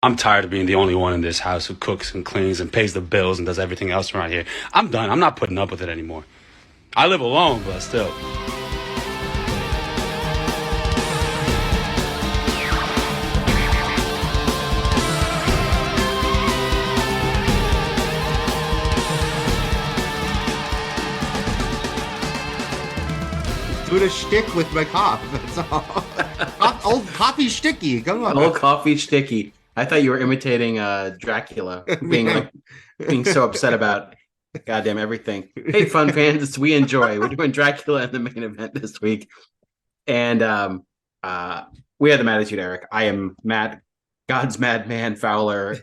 I'm tired of being the only one in this house who cooks and cleans and pays the bills and does everything else around here. I'm done. I'm not putting up with it anymore. I live alone, but still. Doing a shtick with my cough. That's all. Old coffee sticky. Come on. Old coffee sticky. I thought you were imitating Dracula, being so upset about goddamn everything. Hey, fun fans, we enjoy. We're doing Dracula in the main event this week, and we have the Mattitude, Eric. I am Matt, God's madman Fowler.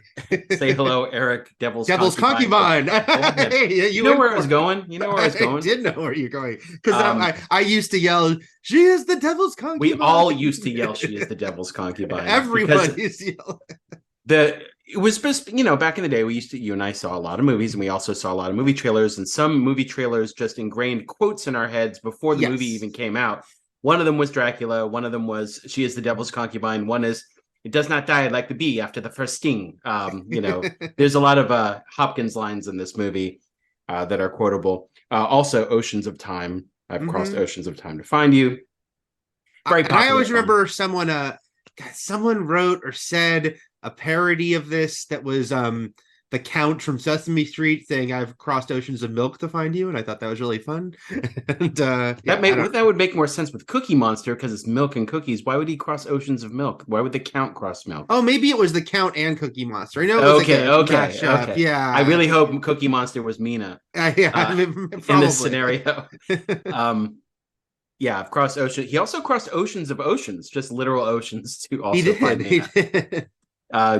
Say hello, Eric. Devil's concubine. Hey, you know where I was going. You know where I was going. I did know where you're going because I used to yell, "She is the devil's concubine." We all used to yell, "She is the devil's concubine." Everyone used to yell. It was just, back in the day, you and I saw a lot of movies, and we also saw a lot of movie trailers, and some movie trailers just ingrained quotes in our heads before the movie even came out. One of them was Dracula. One of them was "She is the devil's concubine." One is "It does not die like the bee after the first sting." There's a lot of Hopkins lines in this movie that are quotable. Also, "Oceans of Time." I've crossed oceans of time to find you. Very popular. I always remember someone wrote or said a parody of this that was the Count from Sesame Street saying, "I've crossed oceans of milk to find you," and I thought that was really fun. And that would make more sense with Cookie Monster because it's milk and cookies. Why would he cross oceans of milk? Why would the Count cross milk? Oh, maybe it was the Count and Cookie Monster. I know. It was Okay. Yeah. I really hope Cookie Monster was Mina. In this scenario. I've crossed oceans. He also crossed oceans of oceans, just literal oceans, to also find Mina.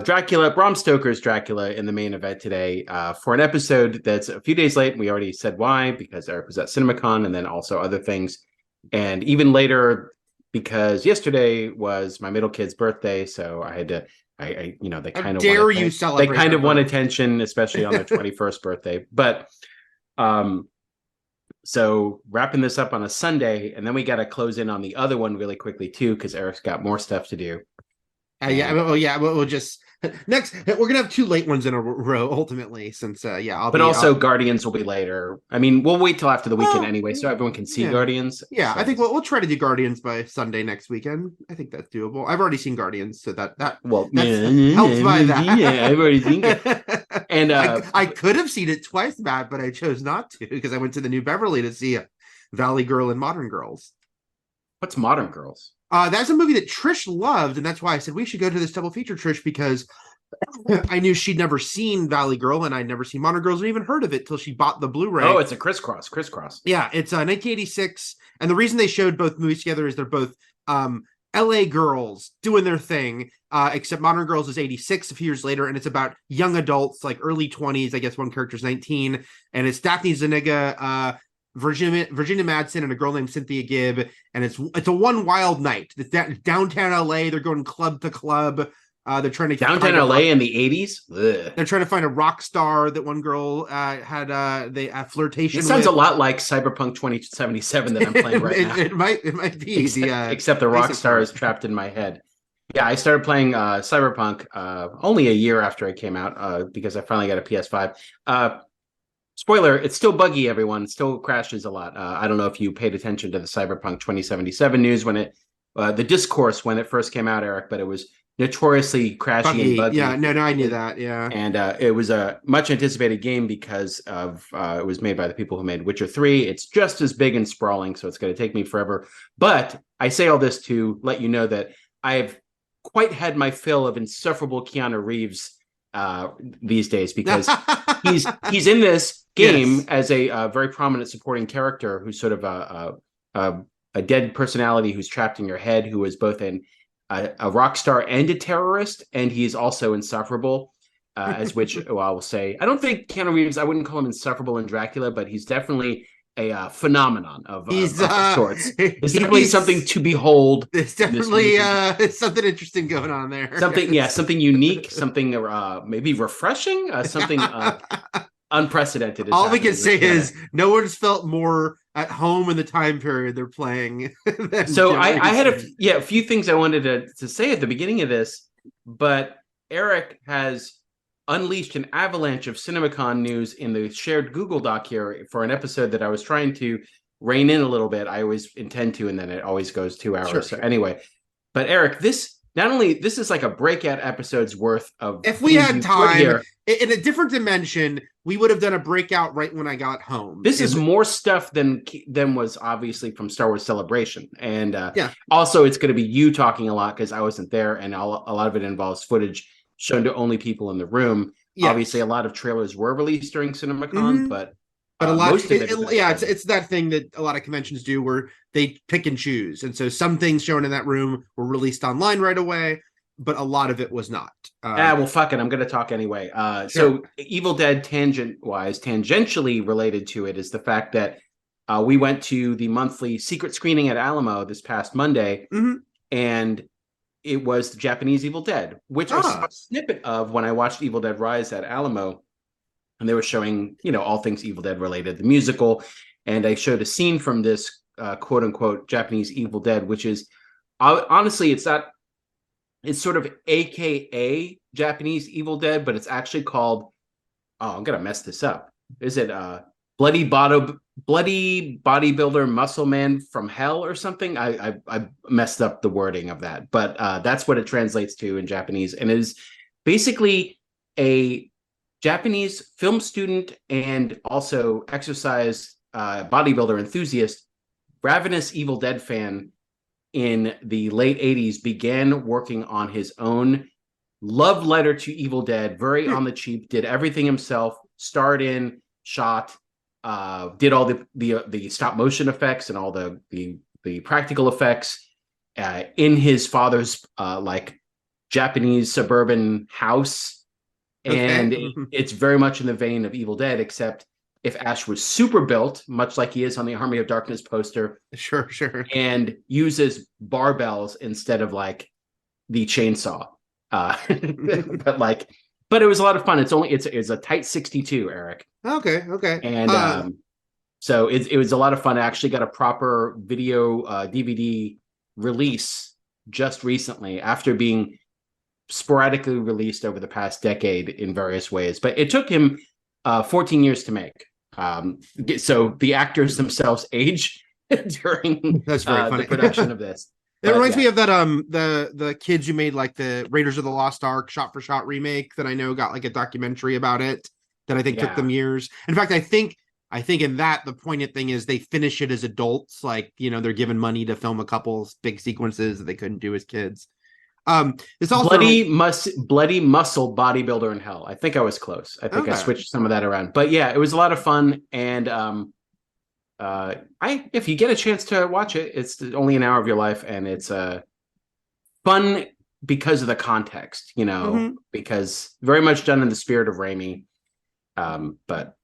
Dracula, Bram Stoker's Dracula in the main event today for an episode that's a few days late. We already said why, because Eric was at CinemaCon, and then also other things. And even later, because yesterday was my middle kid's birthday, so I had to, they kind of dare you celebrate. They kind of want attention, especially on their 21st birthday. But so wrapping this up on a Sunday, and then we got to close in on the other one really quickly too, because Eric's got more stuff to do. We'll just next. We're gonna have two late ones in a row ultimately, since Guardians will be later. I mean, we'll wait till after the weekend anyway, so everyone can see Guardians. Yeah, so. I think we'll try to do Guardians by Sunday next weekend. I think that's doable. I've already seen Guardians, so that helps by that. Yeah, I've already seen it. And I could have seen it twice, Matt, but I chose not to because I went to the New Beverly to see Valley Girl and Modern Girls. What's Modern Girls? That's a movie that Trish loved, and that's why I said we should go to this double feature, Trish, because I knew she'd never seen Valley Girl, and I'd never seen Modern Girls, or even heard of it till she bought the Blu-ray. Oh, it's a crisscross. Yeah, it's 1986, and the reason they showed both movies together is they're both L.A. girls doing their thing, except Modern Girls is 86, a few years later, and it's about young adults, like early 20s. I guess one character's 19, and it's Daphne Zuniga, Virginia Madsen, and a girl named Cynthia Gibb, and it's a one wild night. It's downtown LA. They're going club to club. They're trying to downtown LA in the 80s. They're trying to find a rock star that one girl had flirtation. It sounds a lot like Cyberpunk 2077 that I'm playing right now. It might be except the rock star is trapped in my head. Yeah, I started playing Cyberpunk only a year after it came out because I finally got a PS5. Spoiler, it's still buggy, everyone. It still crashes a lot. I don't know if you paid attention to the Cyberpunk 2077 news when the discourse when it first came out, Eric, but it was notoriously crashy and buggy. Yeah, no, I knew that, yeah. And it was a much anticipated game because of it was made by the people who made Witcher 3. It's just as big and sprawling, so it's going to take me forever. But I say all this to let you know that I've quite had my fill of insufferable Keanu Reeves these days because he's in this game as a very prominent supporting character who's sort of a dead personality who's trapped in your head, who is both a rock star and a terrorist, and he's also insufferable. As which I will say, I don't think Keanu Reeves. I wouldn't call him insufferable in Dracula, but he's definitely a phenomenon of sorts. It's definitely something to behold. There's definitely something interesting going on there. Something unique, something maybe refreshing, something unprecedented. All we can say is no one's felt more at home in the time period they're playing. So I had a few things I wanted to say at the beginning of this, but Eric has unleashed an avalanche of CinemaCon news in the shared Google Doc here for an episode that I was trying to rein in a little bit. I always intend to, and then it always goes 2 hours. Sure, so sure. anyway, but Eric, this is like a breakout episode's worth of. If we had put time here. in a different dimension, we would have done a breakout right when I got home. This is more stuff than was obviously from Star Wars Celebration, and Yeah. also it's going to be you talking a lot because I wasn't there, and a lot of it involves footage shown to only people in the room. Yes. Obviously, a lot of trailers were released during CinemaCon, but a lot. Most of it it's that thing that a lot of conventions do where they pick and choose, and so some things shown in that room were released online right away, but a lot of it was not. Well, fuck it, I'm going to talk anyway. Sure. So, Evil Dead tangentially related to it is the fact that we went to the monthly secret screening at Alamo this past Monday, and it was the Japanese Evil Dead, which I saw a snippet of when I watched Evil Dead Rise at Alamo, and they were showing, all things Evil Dead related, the musical, and I showed a scene from this quote unquote Japanese Evil Dead, which is honestly, it's not. It's sort of AKA Japanese Evil Dead, but it's actually called. Oh, I'm gonna mess this up. Is it Bloody Bodybuilder Muscle Man from Hell or something? I messed up the wording of that, but that's what it translates to in Japanese, and it is basically a Japanese film student and also exercise bodybuilder enthusiast, ravenous Evil Dead fan in the late 80s began working on his own love letter to Evil Dead, very on the cheap, did everything himself, starred in, shot, did all the stop motion effects and all the practical effects in his father's like Japanese suburban house. And it's very much in the vein of Evil Dead, except if Ash was super built, much like he is on the Army of Darkness poster. Sure. And uses barbells instead of like the chainsaw. But it was a lot of fun. It's a tight 62, Eric. Okay. And so it was a lot of fun. I actually got a proper video DVD release just recently after being sporadically released over the past decade in various ways. But it took him 14 years to make. So the actors themselves age during That's very funny. the production of this. It reminds me of that the kids who made like the Raiders of the Lost Ark shot for shot remake that I know got like a documentary about it that I think took them years. In fact, I think in that the poignant thing is they finish it as adults, like they're given money to film a couple big sequences that they couldn't do as kids. It's also bloody muscle bodybuilder in hell. I think I was close. I think I switched some of that around, but yeah, it was a lot of fun. And if you get a chance to watch it, it's only an hour of your life, and it's fun because of the context, because very much done in the spirit of Raimi. But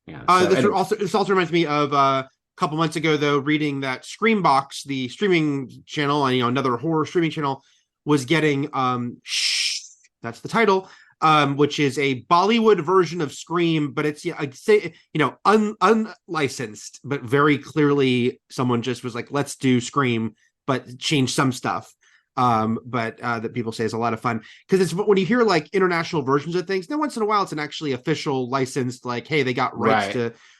yeah, this also reminds me of a couple months ago, though, reading that Screambox, the streaming channel, another horror streaming channel, was getting that's the title, which is a Bollywood version of Scream, but it's I'd say unlicensed, but very clearly someone just was like, let's do Scream, but change some stuff. But that people say is a lot of fun, because it's when you hear like international versions of things, then once in a while it's an actually official licensed, like, hey, they got rights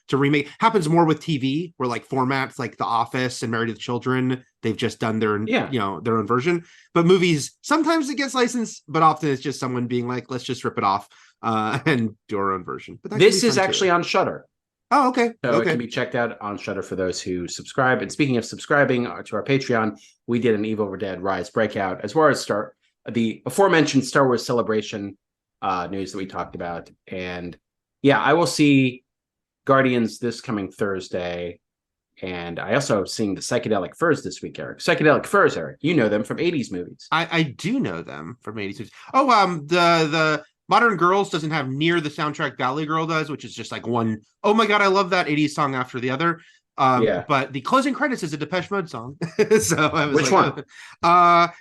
to remake. Happens more with TV, where like formats like The Office and Married with Children, they've just done their their own version. But movies, sometimes it gets licensed, but often it's just someone being like, let's just rip it off and do our own version. But this is actually on Shudder. Oh, okay. So it can be checked out on Shudder for those who subscribe. And speaking of subscribing to our Patreon, we did an Evil Dead Rise breakout, as well as the aforementioned Star Wars Celebration news that we talked about. And yeah, I will see Guardians this coming Thursday. And I also seeing the Psychedelic Furs this week, Eric. Psychedelic Furs, Eric. You know them from 80s movies. I do know them from 80s movies. Oh, the Modern Girls doesn't have near the soundtrack Valley Girl does, which is just like one, oh my God, I love that 80s song after the other. But the closing credits is a Depeche Mode song. So I was Which one?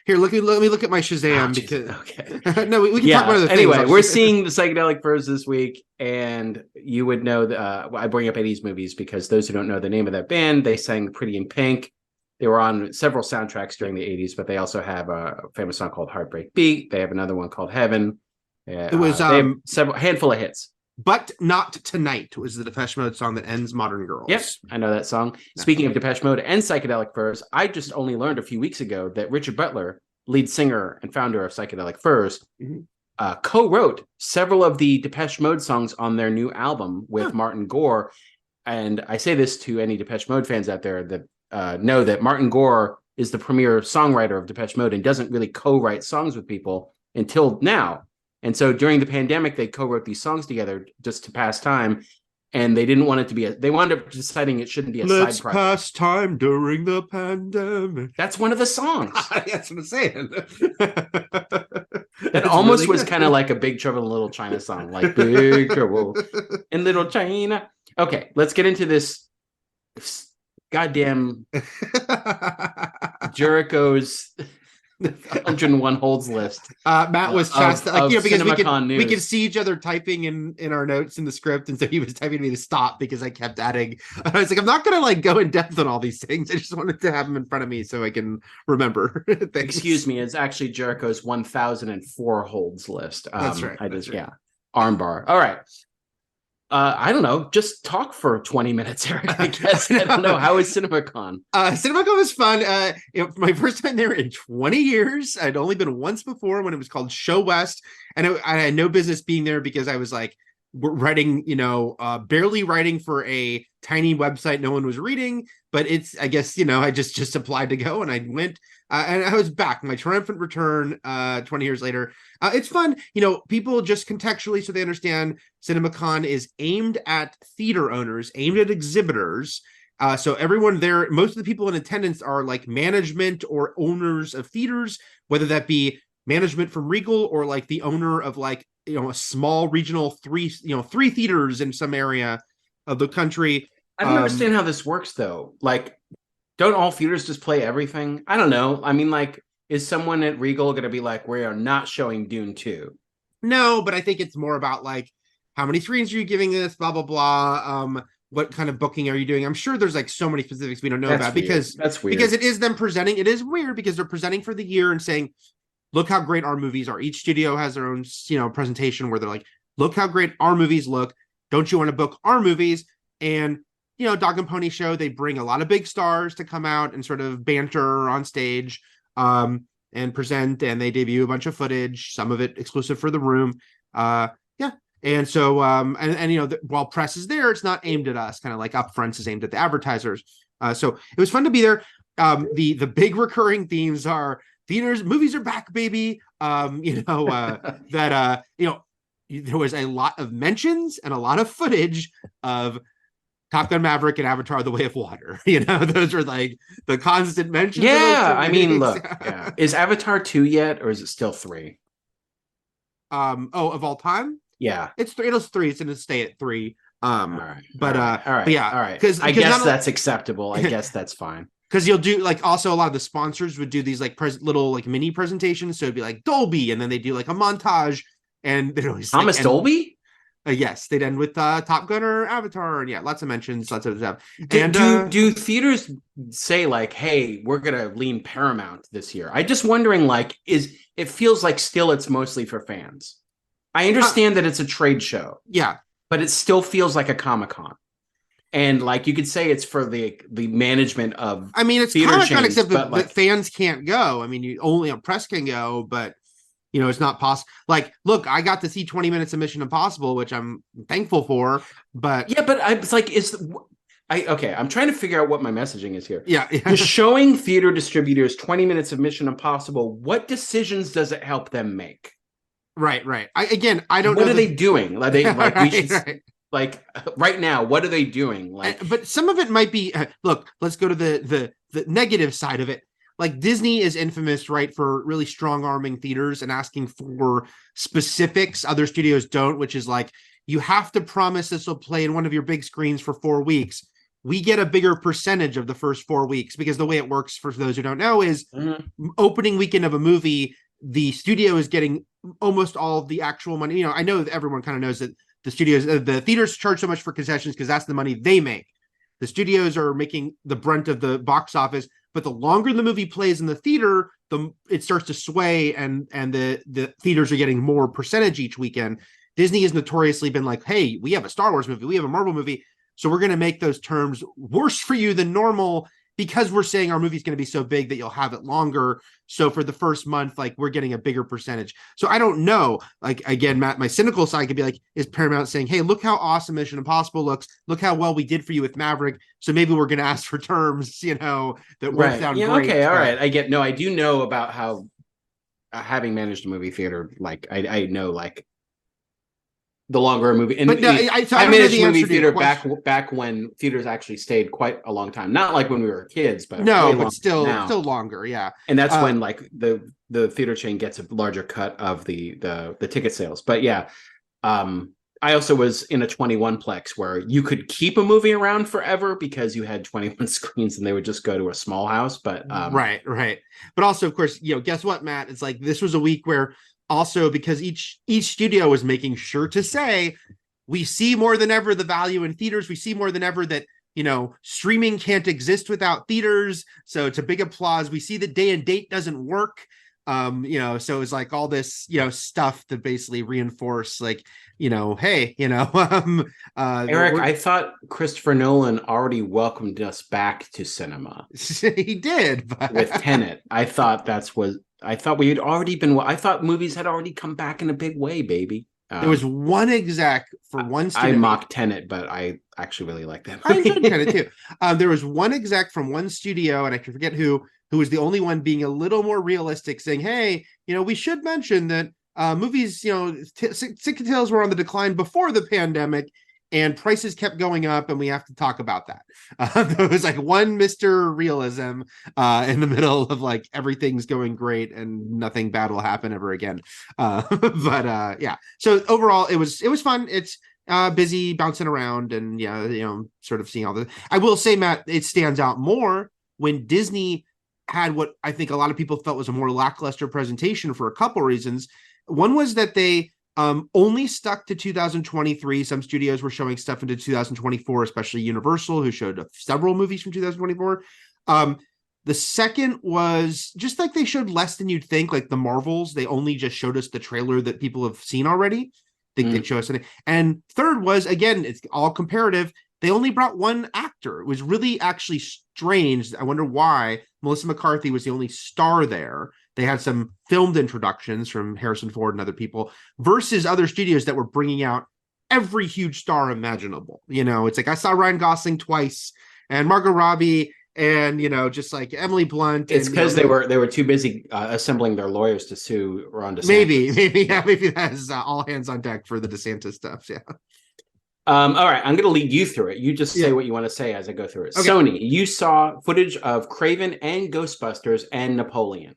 Here, let me look at my Shazam because okay. No, we can talk about other things. Anyway, we're seeing the Psychedelic Furs this week, and you would know I bring up 80s movies because those who don't know the name of that band, they sang Pretty in Pink. They were on several soundtracks during the 80s, but they also have a famous song called Heartbreak Beat. They have another one called Heaven. Yeah, It was they have several handful of hits. But Not Tonight was the Depeche Mode song that ends Modern Girls. Yep, I know that song. Speaking of Depeche Mode and Psychedelic Furs, I just only learned a few weeks ago that Richard Butler, lead singer and founder of Psychedelic Furs, co-wrote several of the Depeche Mode songs on their new album with Martin Gore. And I say this to any Depeche Mode fans out there that know that Martin Gore is the premier songwriter of Depeche Mode and doesn't really co-write songs with people until now. And so during the pandemic, they co-wrote these songs together just to pass time. And they didn't want it to be they wound up deciding it shouldn't be a Let's side project. pass time during the pandemic. That's one of the songs. That's what I'm saying. That almost really was kind of like a Big Trouble in Little China song, like Big Trouble in Little China. Okay, let's get into this goddamn Jericho's 101 holds list. Matt was chastised, because we could see each other typing in our notes in the script, and so he was typing to me to stop because I kept adding. I was like, I'm not gonna go in depth on all these things. I just wanted to have them in front of me so I can remember. Excuse me, it's actually Jericho's 1004 holds list. That's right. Armbar. All right. I don't know. Just talk for 20 minutes, Eric. I guess. I don't know. How was CinemaCon? CinemaCon was fun. My first time there in 20 years. I'd only been once before when it was called Show West, and I had no business being there because I was like writing, barely writing for a tiny website no one was reading. But I guess I just applied to go, and I went, and I was back. My triumphant return 20 years later. It's fun. People just contextually so they understand CinemaCon is aimed at theater owners, aimed at exhibitors. So everyone there, most of the people in attendance are like management or owners of theaters, whether that be management from Regal or like the owner of like, a small regional three theaters in some area of the country. I don't understand how this works though. Like, don't all theaters just play everything? I don't know. I mean, like, is someone at Regal going to be like, we are not showing Dune 2? No, but I think it's more about like, how many screens are you giving this? Blah, blah, blah. What kind of booking are you doing? I'm sure there's like so many specifics we don't know about because that's weird. Because it is them presenting. It is weird because they're presenting for the year and saying, look how great our movies are. Each studio has their own, presentation where they're like, look how great our movies look. Don't you want to book our movies? And Dog and Pony Show, they bring a lot of big stars to come out and sort of banter on stage and present, and they debut a bunch of footage, some of it exclusive for the room. And so while press is there, it's not aimed at us, kind of like Upfronts is aimed at the advertisers. So it was fun to be there. The big recurring themes are movies are back, baby. There was a lot of mentions and a lot of footage of Top Gun Maverick and Avatar: The Way of Water. Those are like the constant mentions. Yeah, I mean, look, is Avatar 2 yet, or is it still 3? Of all time? Yeah, it's 3. It was 3. It's going to stay at 3. All right. Because I guess that's acceptable. I guess that's fine. Because you'll do like also a lot of the sponsors would do these like little like mini presentations. So it'd be like Dolby, and then they do like a montage, and they'd always Thomas Dolby. Yes, they'd end with Top Gun or Avatar, and lots of mentions, lots of stuff. Do theaters say like, "Hey, we're gonna lean Paramount this year"? I'm just wondering, like, it feels like still it's mostly for fans. I understand that it's a trade show, but it still feels like a Comic-Con, and like you could say it's for the management of. I mean, it's Comic-Con except that fans can't go. I mean, only press can go, but. It's not possible. Like, look, I got to see 20 minutes of Mission Impossible, which I'm thankful for. But it's like, I'm trying to figure out what my messaging is here. Yeah. You're showing theater distributors 20 minutes of Mission Impossible. What decisions does it help them make? Right. I don't know. What are they doing? Are they like we should like right now? What are they doing? Like, but some of it might be. Look, let's go to the negative side of it. Like Disney is infamous, right, for really strong arming theaters and asking for specifics other studios don't, which is like, you have to promise this will play in one of your big screens for 4 weeks. We get a bigger percentage of the first 4 weeks because the way it works for those who don't know is opening weekend of a movie, the studio is getting almost all of the actual money. I know that everyone kind of knows that the theaters charge so much for concessions because that's the money they make. The studios are making the brunt of the box office. But the longer the movie plays in the theater, it starts to sway and the theaters are getting more percentage each weekend, Disney has notoriously been like, hey, we have a Star Wars movie, we have a Marvel movie, so we're going to make those terms worse for you than normal because we're saying our movie's going to be so big that you'll have it longer. So for the first month, like, we're getting a bigger percentage. So I don't know. Like, again, Matt, my cynical side could be like, is Paramount saying, hey, look how awesome Mission Impossible looks. Look how well we did for you with Maverick. So maybe we're going to ask for terms, that work out great. Okay, all right. I do know about how, having managed a movie theater, like, I know, like, the longer a movie, and but no, I managed a movie theater back when theaters actually stayed quite a long time. Not like when we were kids, but still longer, yeah. And that's when like the theater chain gets a larger cut of the ticket sales. But yeah, I also was in a 21-plex where you could keep a movie around forever because you had 21 screens and they would just go to a small house. But right. But also, of course, guess what, Matt? It's like this was a week where also, because each studio was making sure to say, we see more than ever the value in theaters. We see more than ever that, streaming can't exist without theaters. So it's a big applause. We see that day and date doesn't work. So it's like all this, stuff to basically reinforce, like, hey, Eric, I thought Christopher Nolan already welcomed us back to cinema. He did, but... with Tenet. I thought we had already been. I thought movies had already come back in a big way, baby. There was one exec for one studio. I mocked Tenet, but I actually really like that movie. I enjoyed Tenet too. There was one exec from one studio, and I can forget who was the only one being a little more realistic, saying, hey, we should mention that movies, Sick of Tales were on the decline before the pandemic, and prices kept going up, and we have to talk about that. There was like one Mr. Realism in the middle of like everything's going great and nothing bad will happen ever again. But yeah. So overall, it was fun. It's busy, bouncing around, and sort of seeing all the. I will say, Matt, it stands out more when Disney had what I think a lot of people felt was a more lackluster presentation for a couple reasons. One was that they only stuck to 2023. Some studios were showing stuff into 2024, especially Universal, who showed several movies from 2024. The second was just like they showed less than you'd think, like the Marvels. They only just showed us the trailer that people have seen already. They'd show us anything. And third was, again, it's all comparative. They only brought one actor. It was really actually strange. I wonder why Melissa McCarthy was the only star there. They had some filmed introductions from Harrison Ford and other people versus other studios that were bringing out every huge star imaginable. It's like I saw Ryan Gosling twice and Margot Robbie and, just like Emily Blunt. It's because they were too busy assembling their lawyers to sue Ron DeSantis. Maybe that's all hands on deck for the DeSantis stuff. Yeah. All right, I'm going to lead you through it. You just say what you want to say as I go through it. Okay. Sony, you saw footage of Kraven and Ghostbusters and Napoleon.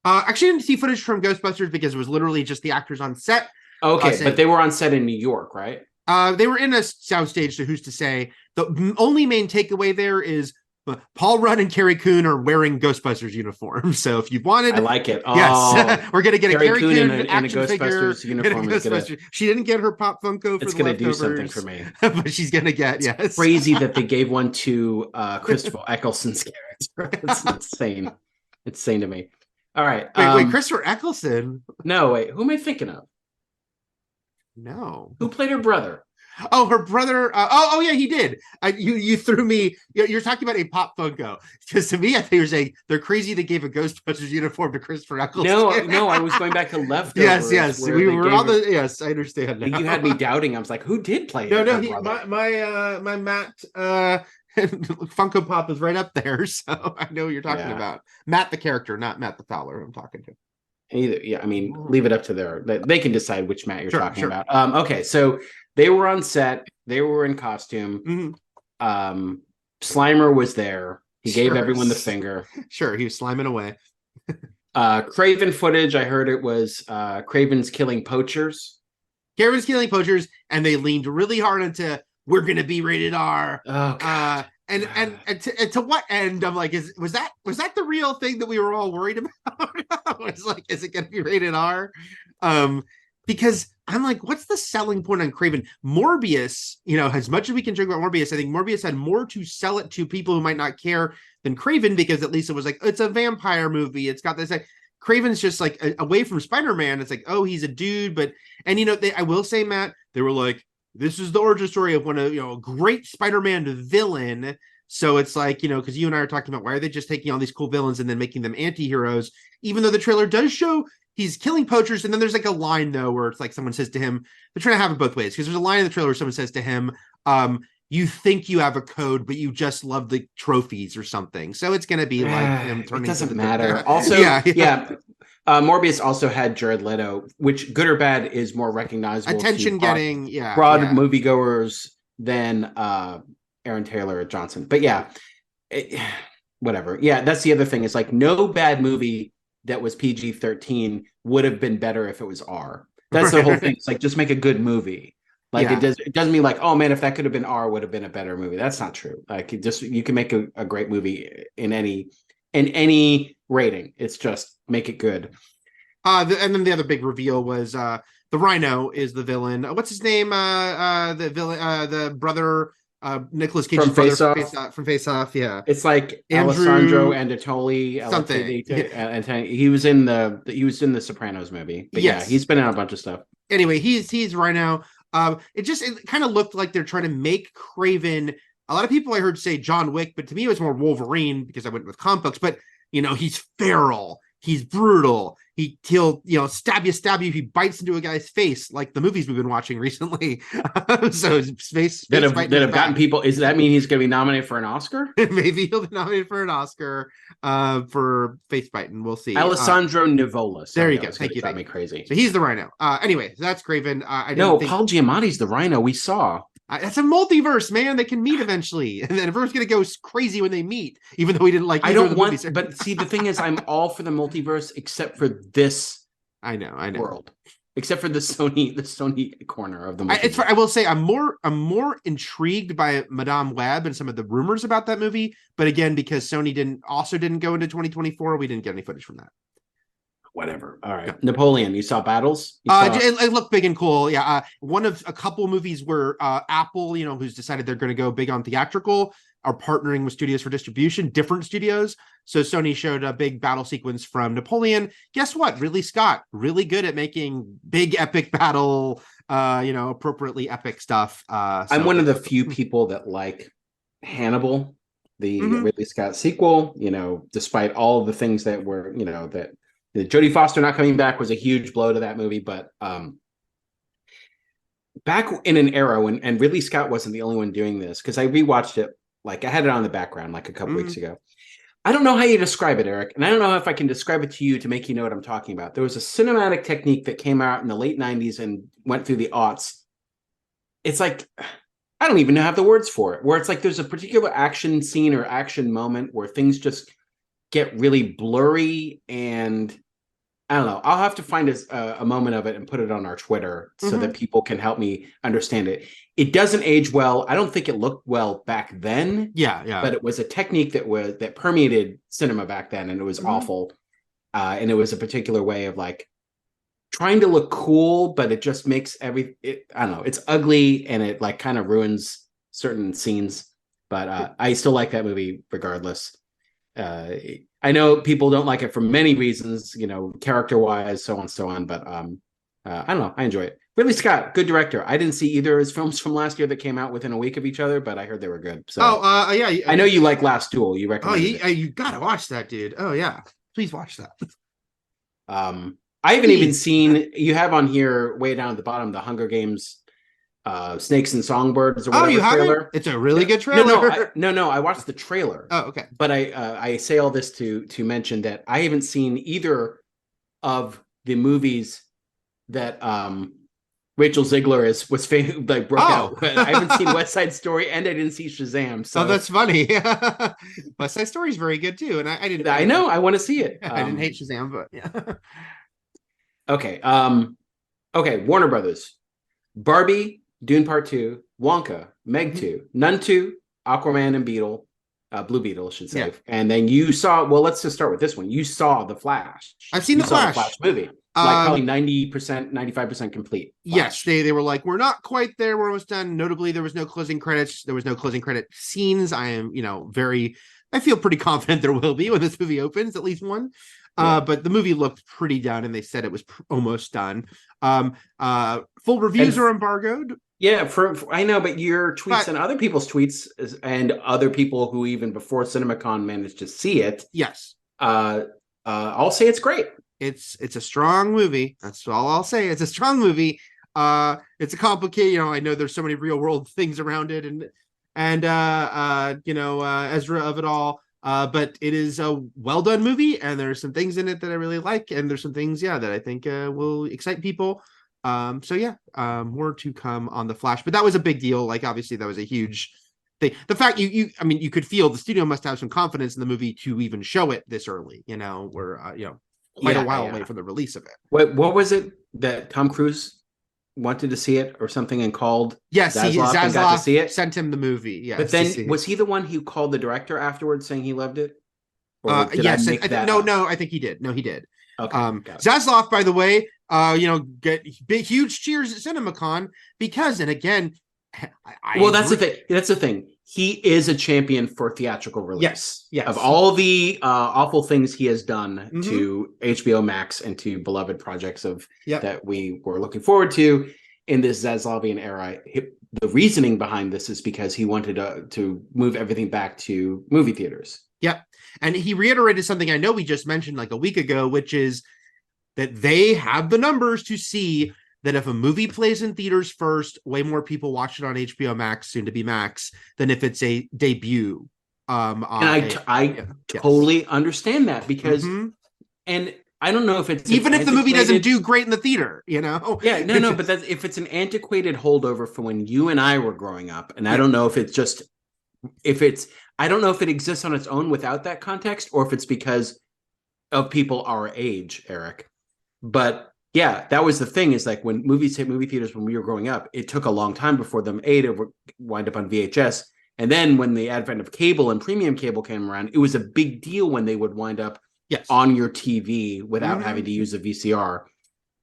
Actually, I didn't see footage from Ghostbusters because it was literally just the actors on set. Okay, but they were on set in New York, right? They were in a soundstage, so who's to say? The only main takeaway there is Paul Rudd and Carrie Coon are wearing Ghostbusters uniforms. So if you wanted... I like it. Yes, we're going to get a Carrie Coon in a Ghostbusters uniform. She didn't get her Pop Funko for it's the going to do something for me. But she's going to get, yes. It's crazy that they gave one to Christopher Eccleston's character. It's insane. It's insane to me. All right. Wait, Christopher Eccleston? No, wait. Who am I thinking of? No. Who played her brother? Oh, her brother. Oh, yeah, he did. You threw me. You're talking about a Pop Funko. Because to me, I think you're saying they're crazy they gave a Ghostbusters uniform to Christopher Eccleston. No, I was going back to Leftovers. Yes. We were all the. Yes, I understand. Now. You had me doubting. I was like, who did play? No. My Matt Funko Pop is right up there, so I know what you're talking about. Matt the character, not Matt the Fowler. I'm talking to. Either, yeah. I mean, leave it up to they can decide which Matt you're talking about. Okay, so they were on set. They were in costume. Mm-hmm. Slimer was there. He gave everyone the finger. Sure, he was sliming away. Kraven footage. I heard it was Kraven's killing poachers. Kraven's killing poachers, and they leaned really hard into we're going to be rated R. Oh, God. And to what end? I'm like, was that the real thing that we were all worried about? It's like, is it going to be rated R? Because I'm like, what's the selling point on Kraven? Morbius, as much as we can joke about Morbius, I think Morbius had more to sell it to people who might not care than Kraven, because at least it was like, it's a vampire movie. It's got this. Craven's just like away from Spider-Man. It's like, oh, he's a dude, but and I will say, Matt, they were like, this is the origin story of one of a great Spider-Man villain. So it's like, because you and I are talking about why are they just taking all these cool villains and then making them anti-heroes, even though the trailer does show he's killing poachers. And then there's like a line though where it's like someone says to him, they're trying to have it both ways, because there's a line in the trailer where someone says to him, you think you have a code, but you just love the trophies or something. So it's going to be like him turning. It doesn't matter. Also, yeah. Morbius also had Jared Leto, which, good or bad, is more recognizable. Attention getting, broad moviegoers than Aaron Taylor Johnson. But whatever. Yeah, that's the other thing. Is like no bad movie that was PG-13 would have been better if it was R. That's the whole thing. It's like, just make a good movie. Like it doesn't mean like, oh man, if that could have been R, would have been a better movie. That's not true. Like you can make a great movie in any rating. It's just make it good. And then the other big reveal was the Rhino is the villain. What's his name? The villain, the brother, Nicolas Cage's brother from Face Off. Yeah, it's like Alessandro Andatoli. Something. And he was in the Sopranos movie. But yeah, he's been in a bunch of stuff. Anyway, he's Rhino. It kind of looked like they're trying to make Craven. A lot of people I heard say John Wick, but to me it was more Wolverine because I went with comic books. But he's feral, he's brutal, he'll stab you. He bites into a guy's face, like the movies we've been watching recently. So space that have gotten people. Does that mean he's going to be nominated for an Oscar? Maybe he'll be nominated for an Oscar for face biting. We'll see. Alessandro Nivola. There you go. Thank you. Drive me crazy. So he's the Rhino. Anyway, that's Craven. Paul Giamatti's the Rhino. We saw. That's a multiverse, man. They can meet eventually, and then everyone's gonna go crazy when they meet. Even though we didn't like. I don't want, but see, the thing is, I'm all for the multiverse except for this. I know. World, except for the Sony corner of the multiverse. I will say, I'm more intrigued by Madame Web and some of the rumors about that movie. But again, because Sony didn't go into 2024, we didn't get any footage from that. Whatever. All right. Yeah. Napoleon, you saw Battles? It looked big and cool. Yeah. One of a couple movies where Apple, who's decided they're going to go big on theatrical, are partnering with studios for distribution, different studios. So Sony showed a big battle sequence from Napoleon. Guess what? Ridley Scott, really good at making big epic battle, appropriately epic stuff. I'm one of the few people that like Hannibal, the Ridley Scott sequel, despite all of the things that were, that Jodie Foster not coming back was a huge blow to that movie, but back in an era when, and Ridley Scott wasn't the only one doing this, because I rewatched it, like I had it on the background like a couple weeks ago. I don't know how you describe it, Eric, and I don't know if I can describe it to you to make you know what I'm talking about. There was a cinematic technique that came out in the late 90s and went through the aughts. It's like, I don't even have the words for it, where it's like there's a particular action scene or action moment where things just get really blurry, and I don't know. I'll have to find a moment of it and put it on our Twitter so that people can help me understand it. It doesn't age well. I don't think it looked well back then. Yeah. But it was a technique that permeated cinema back then, and it was awful. And it was a particular way of like trying to look cool, but it just makes I don't know. It's ugly, and it like kind of ruins certain scenes. But I still like that movie regardless. I know people don't like it for many reasons, character-wise, so on. But I don't know. I enjoy it. Ridley Scott, good director. I didn't see either of his films from last year that came out within a week of each other, but I heard they were good. So, yeah. I know you like Last Duel. You recommend it. You gotta watch that, dude. Oh yeah, please watch that. I haven't even seen. You have on here way down at the bottom the Hunger Games. Snakes and Songbirds or whatever. You trailer. Haven't? It's a really good trailer. No, I watched the trailer. Oh, okay. But I say all this to mention that I haven't seen either of the movies that Rachel Ziegler was broke out. But I haven't seen West Side Story, and I didn't see Shazam. So that's funny. West Side Story is very good too, and I didn't. I know. I want to see it. I didn't hate Shazam, but yeah. Okay. Okay. Warner Brothers, Barbie, Dune Part 2, Wonka, Meg 2, Nun 2, Aquaman and Beetle, Blue Beetle, I should say. Yeah. And then you saw, well, let's just start with this one. You saw The Flash. I've seen The Flash movie. Like probably 90%, 95% complete. Flash. Yes, they were like, we're not quite there. We're almost done. Notably, there was no closing credits. There was no closing credit scenes. I am, very I feel pretty confident there will be when this movie opens, at least one. But the movie looked pretty done, and they said it was almost done. Full reviews are embargoed. Yeah, for I know, but your tweets and other people's tweets and other people who even before CinemaCon managed to see it. Yes. I'll say it's great. It's a strong movie. That's all I'll say. It's a strong movie. It's a complicated, I know there's so many real world things around it and Ezra of it all. But it is a well done movie, and there's some things in it that I really like, and there's some things, that I think will excite people. More to come on The Flash, but that was a big deal. Like, obviously, that was a huge thing. The fact you could feel the studio must have some confidence in the movie to even show it this early. We're quite a while away from the release of it. What was it that Tom Cruise wanted to see it or something and called? Yes, Zaslav and got to see it. Sent him the movie. Yes, but then was he the one who called the director afterwards saying he loved it? Or yes, I think he did. No, he did. Okay. Zaslav, by the way, get big, huge cheers at CinemaCon because, and again, that's the thing. That's the thing. He is a champion for theatrical release. Yes. Of all the awful things he has done to HBO Max and to beloved projects that we were looking forward to in this Zaslavian era, the reasoning behind this is because he wanted to move everything back to movie theaters. Yep. And he reiterated something I know we just mentioned like a week ago, which is that they have the numbers to see that if a movie plays in theaters first, way more people watch it on HBO Max, soon to be Max, than if it's a debut. I totally understand that because, and I don't know if it's even if the movie doesn't do great in the theater, Yeah, no, but if it's an antiquated holdover from when you and I were growing up, and I don't know if I don't know if it exists on its own without that context, or if it's because of people our age, Eric. But yeah, that was the thing, is like when movies hit movie theaters when we were growing up, it took a long time before them to wind up on VHS. And then when the advent of cable and premium cable came around, it was a big deal when they would wind up on your TV without having to use a VCR.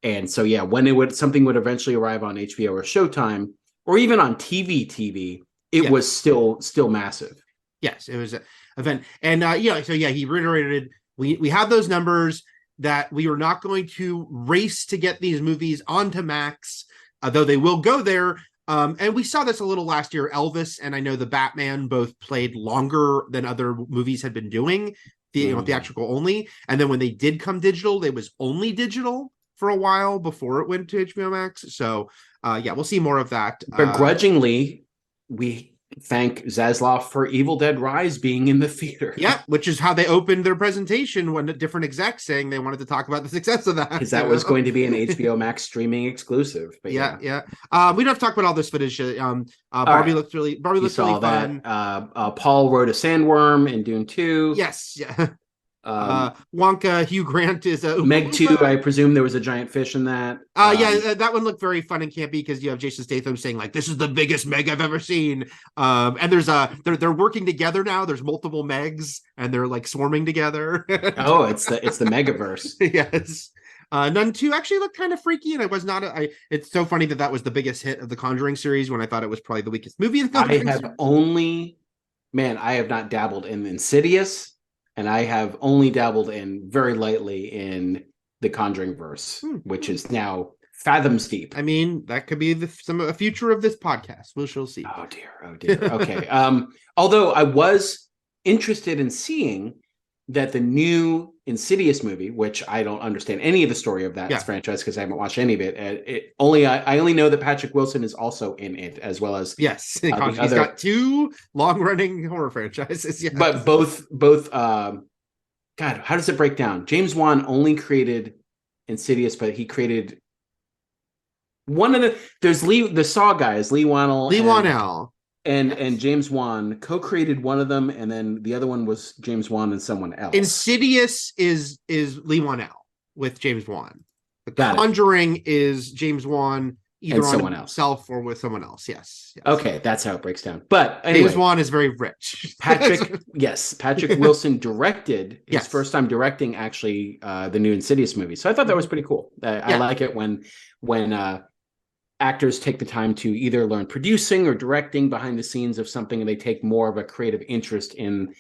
And so, yeah, when something would eventually arrive on HBO or Showtime, or even on TV, it was still massive. Yes, it was an event. And he reiterated, we have those numbers, that we are not going to race to get these movies onto Max, though they will go there. And we saw this a little last year. Elvis and I know the Batman both played longer than other movies had been doing, theatrical only. And then when they did come digital, they was only digital for a while before it went to HBO Max. So we'll see more of that. Begrudgingly, we thank Zaslav for Evil Dead Rise being in the theater. Yeah, which is how they opened their presentation when a different exec saying they wanted to talk about the success of that. Because that was going to be an HBO Max streaming exclusive. But yeah. We don't have to talk about all this footage. Barbie looked really fun. Paul rode a sandworm in Dune 2. Yes, yeah. Wonka, Hugh Grant is Meg 2. I presume there was a giant fish in that. That one looked very fun and campy because you have Jason Statham saying like, "This is the biggest Meg I've ever seen." And there's they're working together now. There's multiple Megs and they're like swarming together. Oh, it's the Megaverse. Yes. Nun 2 actually looked kind of freaky, and I was not. It's so funny that was the biggest hit of the Conjuring series when I thought it was probably the weakest movie in the Conjuring series. I have not dabbled in Insidious. And I have only dabbled in very lightly in the Conjuring verse, which is now fathoms deep. I mean, that could be a future of this podcast. We shall see. Oh dear. Okay. Although I was interested in seeing that the new Insidious movie, which I don't understand any of the story of that franchise because I haven't watched any of it. I only know that Patrick Wilson is also in it, as well as he's got 2 long-running horror franchises. Yes. But both. God, how does it break down? James Wan only created Insidious, but he created one of there's the Saw guys, Lee Whannell. And James Wan co-created one of them, and then the other one was James Wan and someone else. Insidious is Lee Whannell with James Wan. The Conjuring is James Wan either and on someone himself or with someone else. Yes. Okay, that's how it breaks down. But anyway, James Wan is very rich. Patrick Wilson directed his first time directing actually the new Insidious movie. So I thought that was pretty cool. I like it when actors take the time to either learn producing or directing behind the scenes of something, and they take more of a creative interest in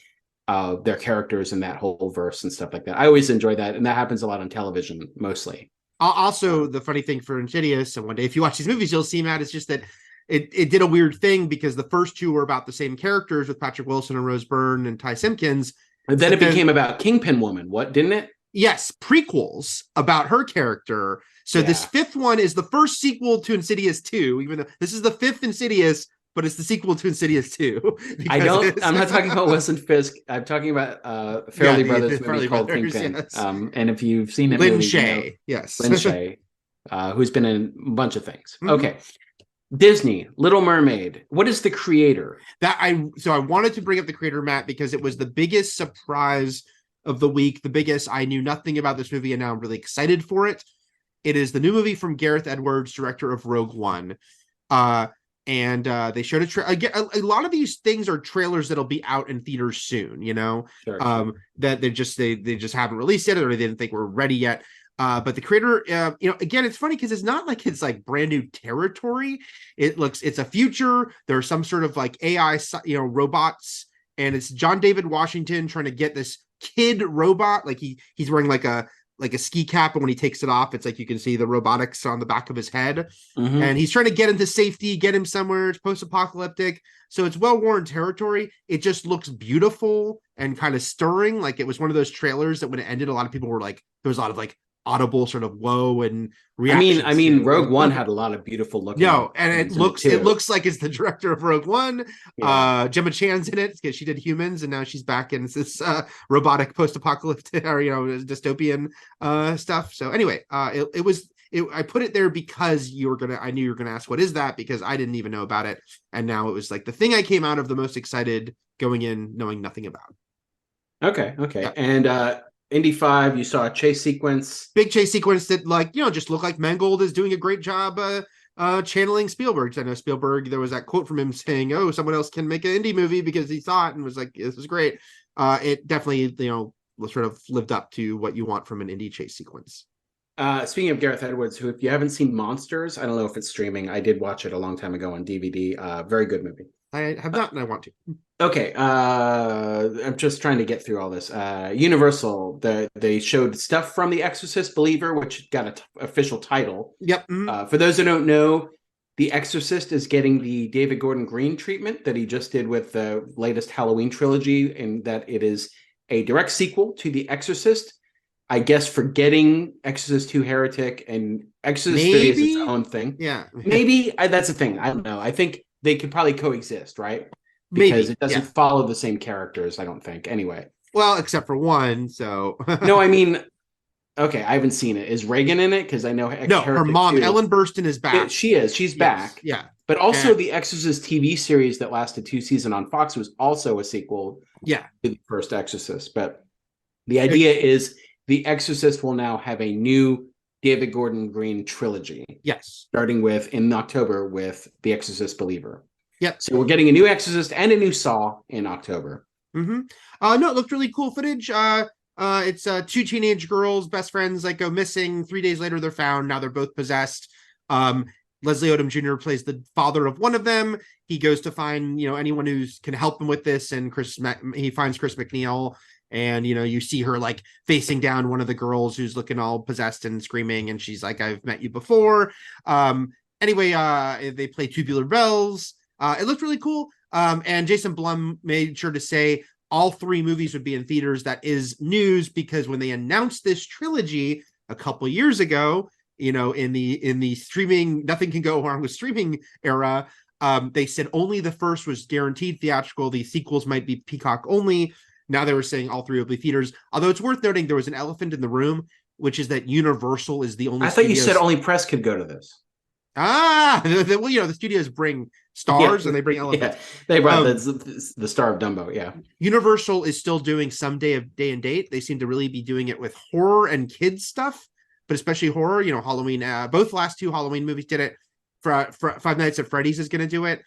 their characters in that whole verse and stuff like that. I always enjoy that, and that happens a lot on television mostly. Also, the funny thing for Insidious, and one day if you watch these movies, you'll see, Matt, it's just that it did a weird thing because the first two were about the same characters with Patrick Wilson and Rose Byrne and Ty Simpkins. And then it became about Kingpin Woman, what, didn't it? Yes, prequels about her character. So this fifth one is the first sequel to Insidious 2, even though this is the fifth Insidious, but it's the sequel to Insidious 2. I'm not talking about Wilson Fisk. I'm talking about Farrelly Brothers movie called Kingpin. Yes. And if you've seen that Lynn movie, Shay, yes. Lynn Shay, who's been in a bunch of things. Mm-hmm. Okay. Disney, Little Mermaid. What is the creator? I wanted to bring up the creator, Matt, because it was the biggest surprise of the week. The biggest, I knew nothing about this movie, and now I'm really excited for it. It is the new movie from Gareth Edwards, director of Rogue One. And they showed a lot of these things are trailers that'll be out in theaters soon, you know. Sure. That they just haven't released yet, or they didn't think we're ready yet. But the creator, again, it's funny because it's not like it's like brand new territory. It's a future. There's some sort of like AI, robots, and it's John David Washington trying to get this kid robot. Like he's wearing like a ski cap, and when he takes it off, it's like you can see the robotics on the back of his head. Mm-hmm. And he's trying to get into safety, get him somewhere. It's post-apocalyptic, so it's well-worn territory. It just looks beautiful and kind of stirring. Like it was one of those trailers that when it ended, a lot of people were like, there was a lot of like audible sort of whoa and reaction. I mean, Rogue One had a lot of beautiful looking. And it looks like it's the director of Rogue One. Yeah. Gemma Chan's in it because she did Humans, and now she's back in this robotic post-apocalyptic or dystopian stuff. So anyway, I put it there because I knew you were gonna ask what is that, because I didn't even know about it, and now it was like the thing I came out of the most excited going in knowing nothing about. Okay, yeah. And Indy 5, you saw a chase sequence. Big chase sequence that, just looked like Mangold is doing a great job channeling Spielberg. I know Spielberg, there was that quote from him saying, oh, someone else can make an indie movie because he saw it and was like, this is great. It definitely, sort of lived up to what you want from an indie chase sequence. Speaking of Gareth Edwards, who, if you haven't seen Monsters, I don't know if it's streaming. I did watch it a long time ago on DVD. Very good movie. I have not, and I want to. Okay, I'm just trying to get through all this. Universal, they showed stuff from The Exorcist Believer, which got an official title. Yep. Mm-hmm. For those who don't know, The Exorcist is getting the David Gordon Green treatment that he just did with the latest Halloween trilogy, in that it is a direct sequel to The Exorcist. I guess forgetting Exorcist 2 Heretic and Exorcist 3 is its own thing. Yeah. Maybe that's a thing. I don't know. I think they could probably coexist, right? Because it doesn't follow the same characters, I don't think. Anyway. Well, except for one, so. No, I mean, okay, I haven't seen it. Is Reagan in it? Because I know her mom, Ellen Burstyn, is back. She is. She's back. Yeah. But also the Exorcist TV series that lasted 2 seasons on Fox was also a sequel to the first Exorcist. But the idea is The Exorcist will now have a new David Gordon Green trilogy. Yes. Starting in October with The Exorcist Believer. Yep. So we're getting a new Exorcist and a new Saw in October. Mm-hmm. No, it looked really cool footage. It's 2 teenage girls, best friends, go missing. 3 days later, they're found. Now they're both possessed. Leslie Odom Jr. plays the father of one of them. He goes to find, anyone who can help him with this, and he finds Chris McNeil. And, you see her facing down one of the girls who's looking all possessed and screaming. And she's like, I've met you before. Anyway, they play Tubular Bells. It looked really cool. And Jason Blum made sure to say all 3 movies would be in theaters. That is news, because when they announced this trilogy a couple years ago, in the streaming, nothing can go wrong with streaming era, they said only the first was guaranteed theatrical. The sequels might be Peacock only. Now they were saying all 3 will be theaters. Although it's worth noting there was an elephant in the room, which is that Universal is the only. I thought you said only press could go to this. The studios bring stars and they bring elephants. Yeah. They brought the star of Dumbo. Yeah. Universal is still doing some day and date. They seem to really be doing it with horror and kids stuff, but especially horror. Halloween. Both last 2 Halloween movies did it. Five Nights at Freddy's is going to do it.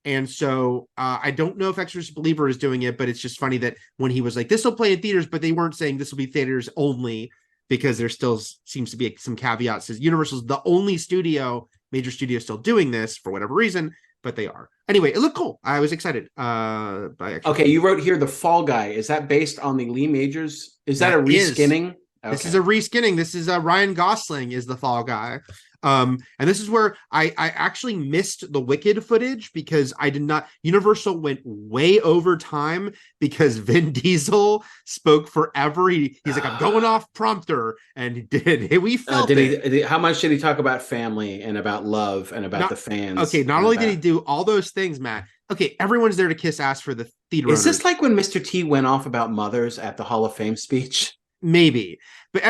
And so I don't know if Exorcist Believer is doing it, but it's just funny that when he was like, this will play in theaters, but they weren't saying this will be theaters only, because there still seems to be some caveats. Says Universal is the only studio major studio still doing this for whatever reason, but they are. Anyway, it looked cool. I was excited. Okay, you wrote here The Fall Guy. Is that based on the Lee Majors? Is that a reskinning? This is a reskinning. This is Ryan Gosling is the Fall Guy. And this is where I actually missed the Wicked footage because I did not. Universal went way over time because Vin Diesel spoke forever. He's like, I'm going off prompter, and he did. We felt it. How much did he talk about family and about love and about the fans? Okay, not only did he do all those things, Matt. Okay, everyone's there to kiss ass for the theater. Is this like when Mr. T went off about mothers at the Hall of Fame speech? Maybe, but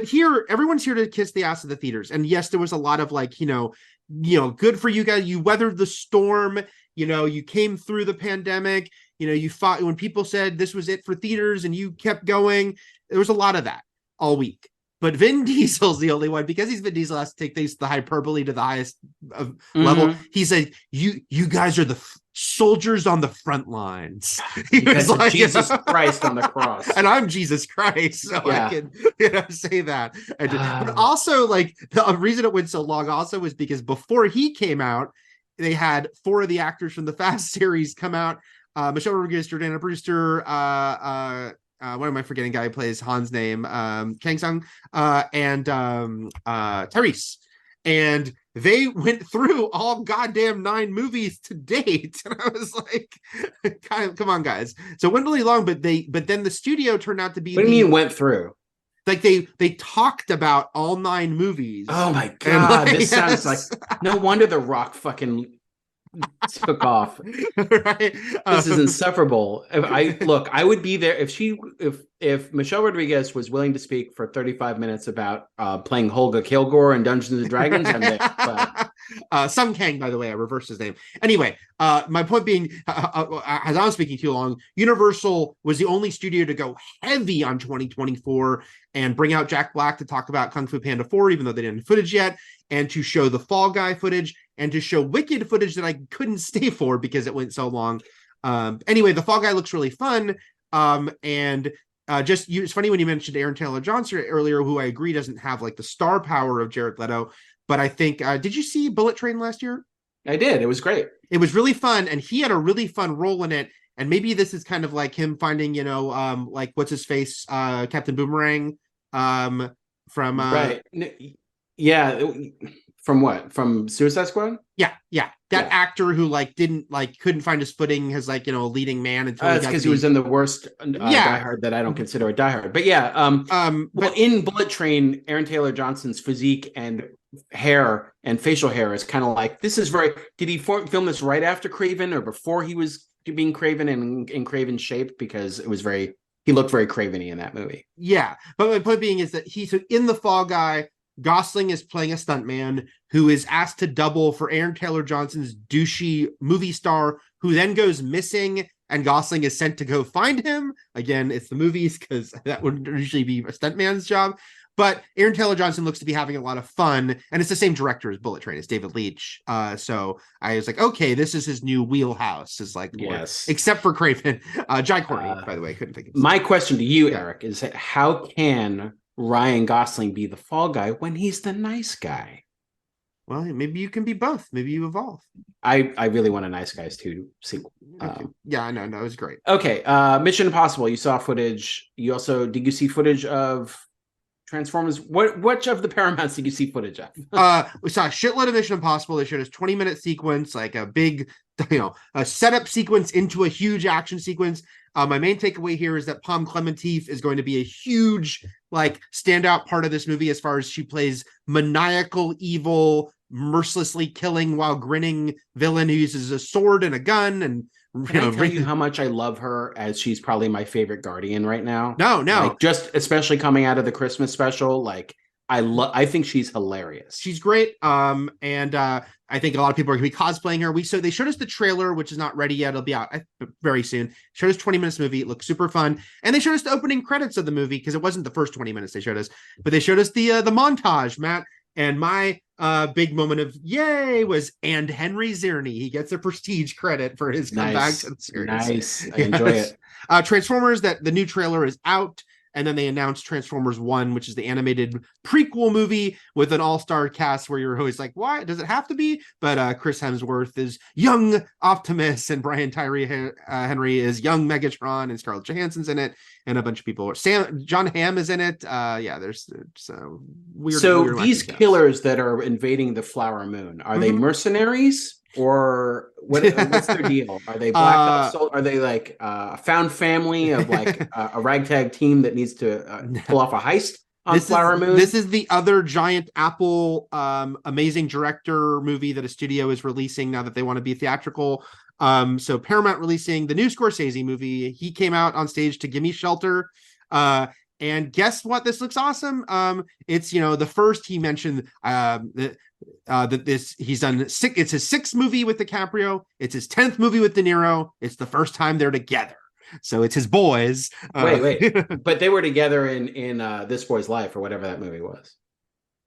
here everyone's here to kiss the ass of the theaters. And yes, there was a lot of like, good for you guys. You weathered the storm. You came through the pandemic. You fought when people said this was it for theaters, and you kept going. There was a lot of that all week. But Vin Diesel's the only one, because he's Vin Diesel, has to take things, the hyperbole to the highest level. He said, "You guys are the soldiers on the front lines." He was like, Jesus Christ on the cross, and I'm Jesus Christ, so I can say that. But also, like, the reason it went so long also was because before he came out, they had 4 of the actors from the Fast series come out. Michelle Rodriguez, Jordana Brewster, what am I forgetting? Guy who plays Han's name, Kang Sung, and Tyrese, and they went through all goddamn 9 movies to date, and I was like, "Come on, guys!" So it went really long, but then the studio turned out to be. What do you mean went through? Like they talked about all 9 movies. Oh my god, this sounds like no wonder The Rock fucking took off. Right? This is insufferable. I would be there if Michelle Rodriguez was willing to speak for 35 minutes about playing Holga Kilgore in Dungeons and Dragons. I'm there. But... Sung Kang, by the way, I reversed his name. Anyway, my point being, as I was speaking too long, Universal was the only studio to go heavy on 2024 and bring out Jack Black to talk about Kung Fu Panda 4, even though they didn't have footage yet, and to show the Fall Guy footage, and to show Wicked footage that I couldn't stay for because it went so long. Anyway, the Fall Guy looks really fun. It's funny when you mentioned Aaron Taylor Johnson earlier, who I agree doesn't have like the star power of Jared Leto, but I think, did you see Bullet Train last year? I did. It was great. It was really fun, and he had a really fun role in it. And maybe this is kind of like him finding, like what's his face, Captain Boomerang, from right. Yeah. From what? From Suicide Squad? Yeah. That actor who couldn't find his footing as a leading man until that's because he was in the worst Die Hard that I don't consider a Die Hard. But well, in Bullet Train, Aaron Taylor Johnson's physique and hair and facial hair is kind of like, this is very. Did he film this right after Craven or before he was being Craven and in Craven shape? Because it was he looked very Craven-y in that movie. Yeah, but my point being is that he's in the Fall Guy. Gosling is playing a stuntman who is asked to double for Aaron Taylor Johnson's douchey movie star, who then goes missing, and Gosling is sent to go find him. Again, it's the movies, because that would usually be a stuntman's job. But Aaron Taylor Johnson looks to be having a lot of fun, and it's the same director as Bullet Train. It's David Leitch. So I was like, okay, this is his new wheelhouse. Is like, yes, except for Craven. Jai Courtney, by the way, couldn't think of my question to you, Eric, is how can Ryan Gosling be the Fall Guy when he's the nice guy? Well, maybe you can be both. Maybe you evolve. I really want a Nice Guys 2 sequel. Yeah, I know. No, it was great. Okay. Mission Impossible. You saw footage. Did you see footage of Transformers? Which of the Paramounts did you see footage of? We saw a shitload of Mission Impossible. They showed us 20-minute sequence, like a big, a setup sequence into a huge action sequence. My main takeaway here is that Pom Klementieff is going to be a huge, standout part of this movie, as far as she plays maniacal, evil, mercilessly killing while grinning villain who uses a sword and a gun. And can I tell you how much I love her, as she's probably my favorite Guardian right now? No. Just especially coming out of the Christmas special, I think she's hilarious. She's great. And I think a lot of people are going to be cosplaying her. They showed us the trailer, which is not ready yet. It'll be out very soon. Showed us 20 minutes movie. It looks super fun. And they showed us the opening credits of the movie, because it wasn't the first 20 minutes they showed us, but they showed us the montage, Matt. And my big moment of yay was and Henry Zerny. He gets a prestige credit for his comeback to the series. Nice. I enjoy it. Transformers, that the new trailer is out. And then they announced Transformers 1, which is the animated prequel movie with an all-star cast where you're always like, why does it have to be? But Chris Hemsworth is young Optimus, and Brian Tyree Henry is young Megatron, and Scarlett Johansson's in it, and a bunch of people. John Hamm is in it. There's weird. So weird these killers that are invading the Flower Moon, are they mercenaries? Or what's their deal? Are they black? Are they like a found family of like a ragtag team that needs to pull off a heist on Flower Moon? This is the other giant Apple amazing director movie that a studio is releasing now that they want to be theatrical. So Paramount releasing the new Scorsese movie. He came out on stage to Gimme Shelter. And guess what? This looks awesome. It's the first he mentioned that he's done six. It's his sixth movie with DiCaprio. It's his 10th movie with De Niro. It's the first time they're together. So it's his boys. Wait, but they were together in This Boy's Life or whatever that movie was.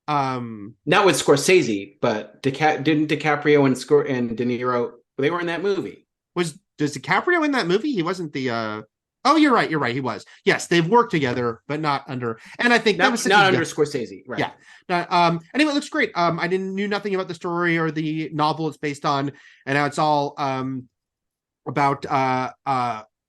Not with Scorsese, but didn't DiCaprio and De Niro, they were in that movie. Does DiCaprio in that movie? He wasn't the Oh, you're right. He was. Yes, they've worked together, but not under. And I think not under Scorsese, right? Yeah. Anyway, it looks great. I knew nothing about the story or the novel it's based on, and now it's all about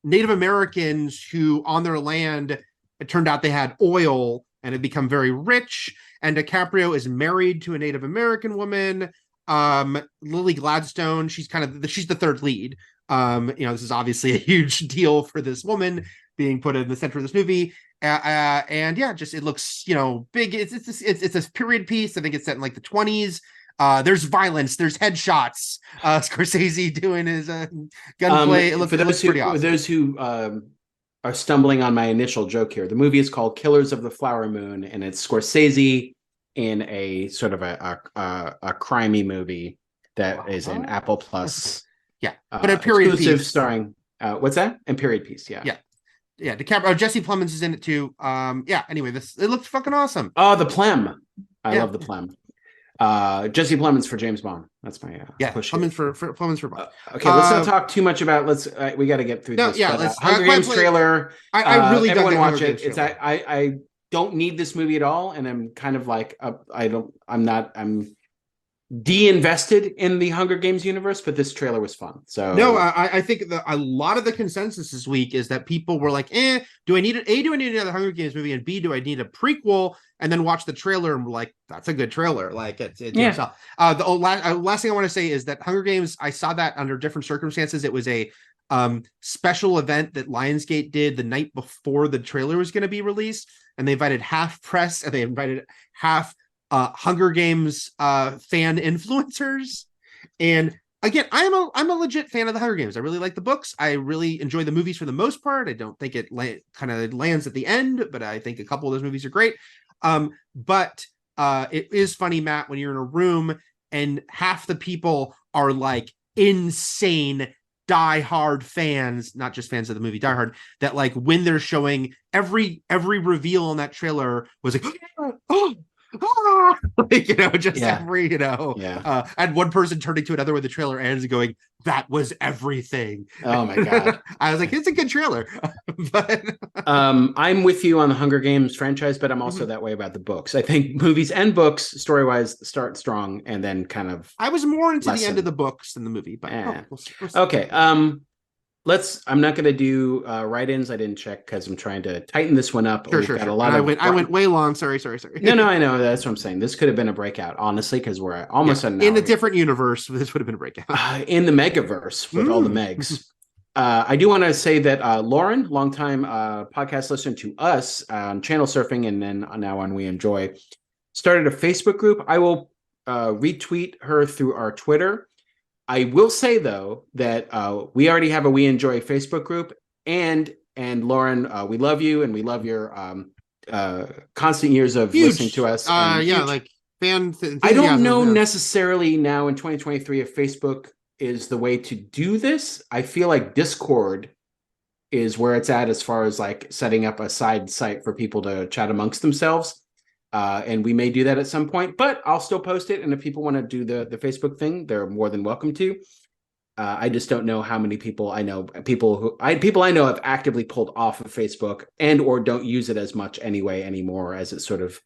Native Americans who, on their land, it turned out they had oil and had become very rich. And DiCaprio is married to a Native American woman, Lily Gladstone. She's she's the third lead. This is obviously a huge deal for this woman being put in the center of this movie. It looks, big. It's a period piece. I think it's set in like the 20s. There's violence, there's headshots. Scorsese doing his gunplay. It looks pretty awesome. For those who are stumbling on my initial joke here, the movie is called Killers of the Flower Moon, and it's Scorsese in a sort of a crimey movie that is in Apple Plus. Yeah, but a period piece starring what's that? And period piece. Yeah. DiCaprio. Jesse Plemons is in it too. Anyway, it looks fucking awesome. Oh, the Plem. I love the Plem. Jesse Plemons for James Bond. That's my push. Plemons for Bond. Okay, let's not talk too much about. We got to get through this. Yeah, let's. Hunger Games trailer. I really everyone watch it. It's I don't need this movie at all, and I'm kind of like I'm de-invested in the Hunger Games universe, but this trailer was fun. So no, I think a lot of the consensus this week is that people were like, do I need another Hunger Games movie, and B, do I need a prequel? And then watch the trailer and we're like, that's a good trailer. Like the last thing I want to say is that Hunger Games, I saw that under different circumstances. It was a special event that Lionsgate did the night before the trailer was going to be released, and they invited half press and they invited half Hunger Games fan influencers. And again, I'm a legit fan of the Hunger Games. I really like the books. I really enjoy the movies for the most part. I don't think it kind of lands at the end, but I think a couple of those movies are great. But it is funny, Matt, when you're in a room and half the people are like insane die-hard fans, not just fans of the movie Die Hard, that like when they're showing every reveal in that trailer was like, every, I had one person turning to another when the trailer ends and going, that was everything. Oh my God. I was like, it's a good trailer. But I'm with you on the Hunger Games franchise, but I'm also that way about the books. I think movies and books, story-wise, start strong and then kind of I was more into the end of the books than the movie, but we'll see. Okay. I'm not going to do write-ins. I didn't check because I'm trying to tighten this one up. Sure. I went way long. Sorry. No, I know. That's what I'm saying. This could have been a breakout, honestly, because we're almost at an hour. In a different universe, this would have been a breakout. In the Megaverse with all the Megs. I do want to say that Lauren, longtime podcast listener to us on Channel Surfing and then now on We Enjoy, started a Facebook group. I will retweet her through our Twitter. I will say, though, that we already have a We Enjoy Facebook group. And Lauren, we love you and we love your constant years of listening to us. Like fan. I don't know necessarily now in 2023 if Facebook is the way to do this. I feel like Discord is where it's at as far as like setting up a side site for people to chat amongst themselves. And we may do that at some point, but I'll still post it. And if people want to do the Facebook thing, they're more than welcome to. I just don't know how many people I know. People I know have actively pulled off of Facebook and or don't use it as much anymore, as it's sort of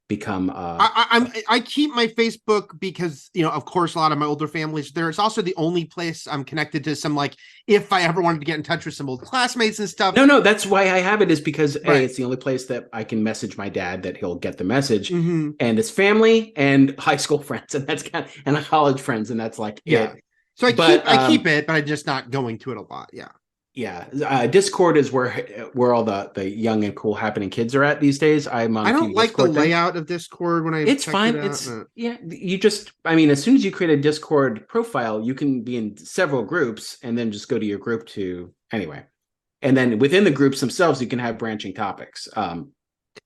become. I keep my Facebook because, of course, a lot of my older families there. It's also the only place I'm connected to some, like, if I ever wanted to get in touch with some old classmates and stuff. No, that's why I have it, is because Right. it's the only place that I can message my dad that he'll get the message, Mm-hmm. and it's family and high school friends, and that's and college friends, and that's like Yeah. it. So I keep it, but I'm just not going to it a lot. Yeah. Yeah, Discord is where all the young and cool happening kids are at these days. I'm on. I a don't few like the Discord things. layout of Discord when I It's checked fine. it out. It's you just. I mean, as soon as you create a Discord profile, you can be in several groups, and then just go to your group to anyway. And then within the groups themselves, you can have branching topics.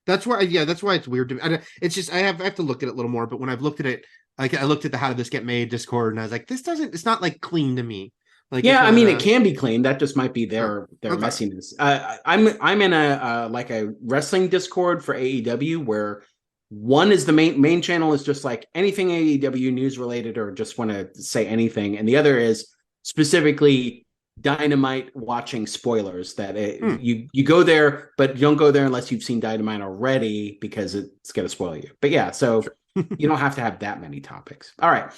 That's why it's weird to me. It's just I have to look at it a little more. But when I've looked at it, like I looked at the How Did This Get Made Discord, and I was like, it's not like clean to me. Like, Yeah, I mean, it can be clean. That just might be their okay. messiness. I'm in a like a wrestling Discord for AEW, where one is the main channel is just like anything AEW news related or just want to say anything, and the other is specifically Dynamite watching spoilers. That you go there, but you don't go there unless you've seen Dynamite already, because it's going to spoil you. But yeah, so you don't have to have that many topics. All right.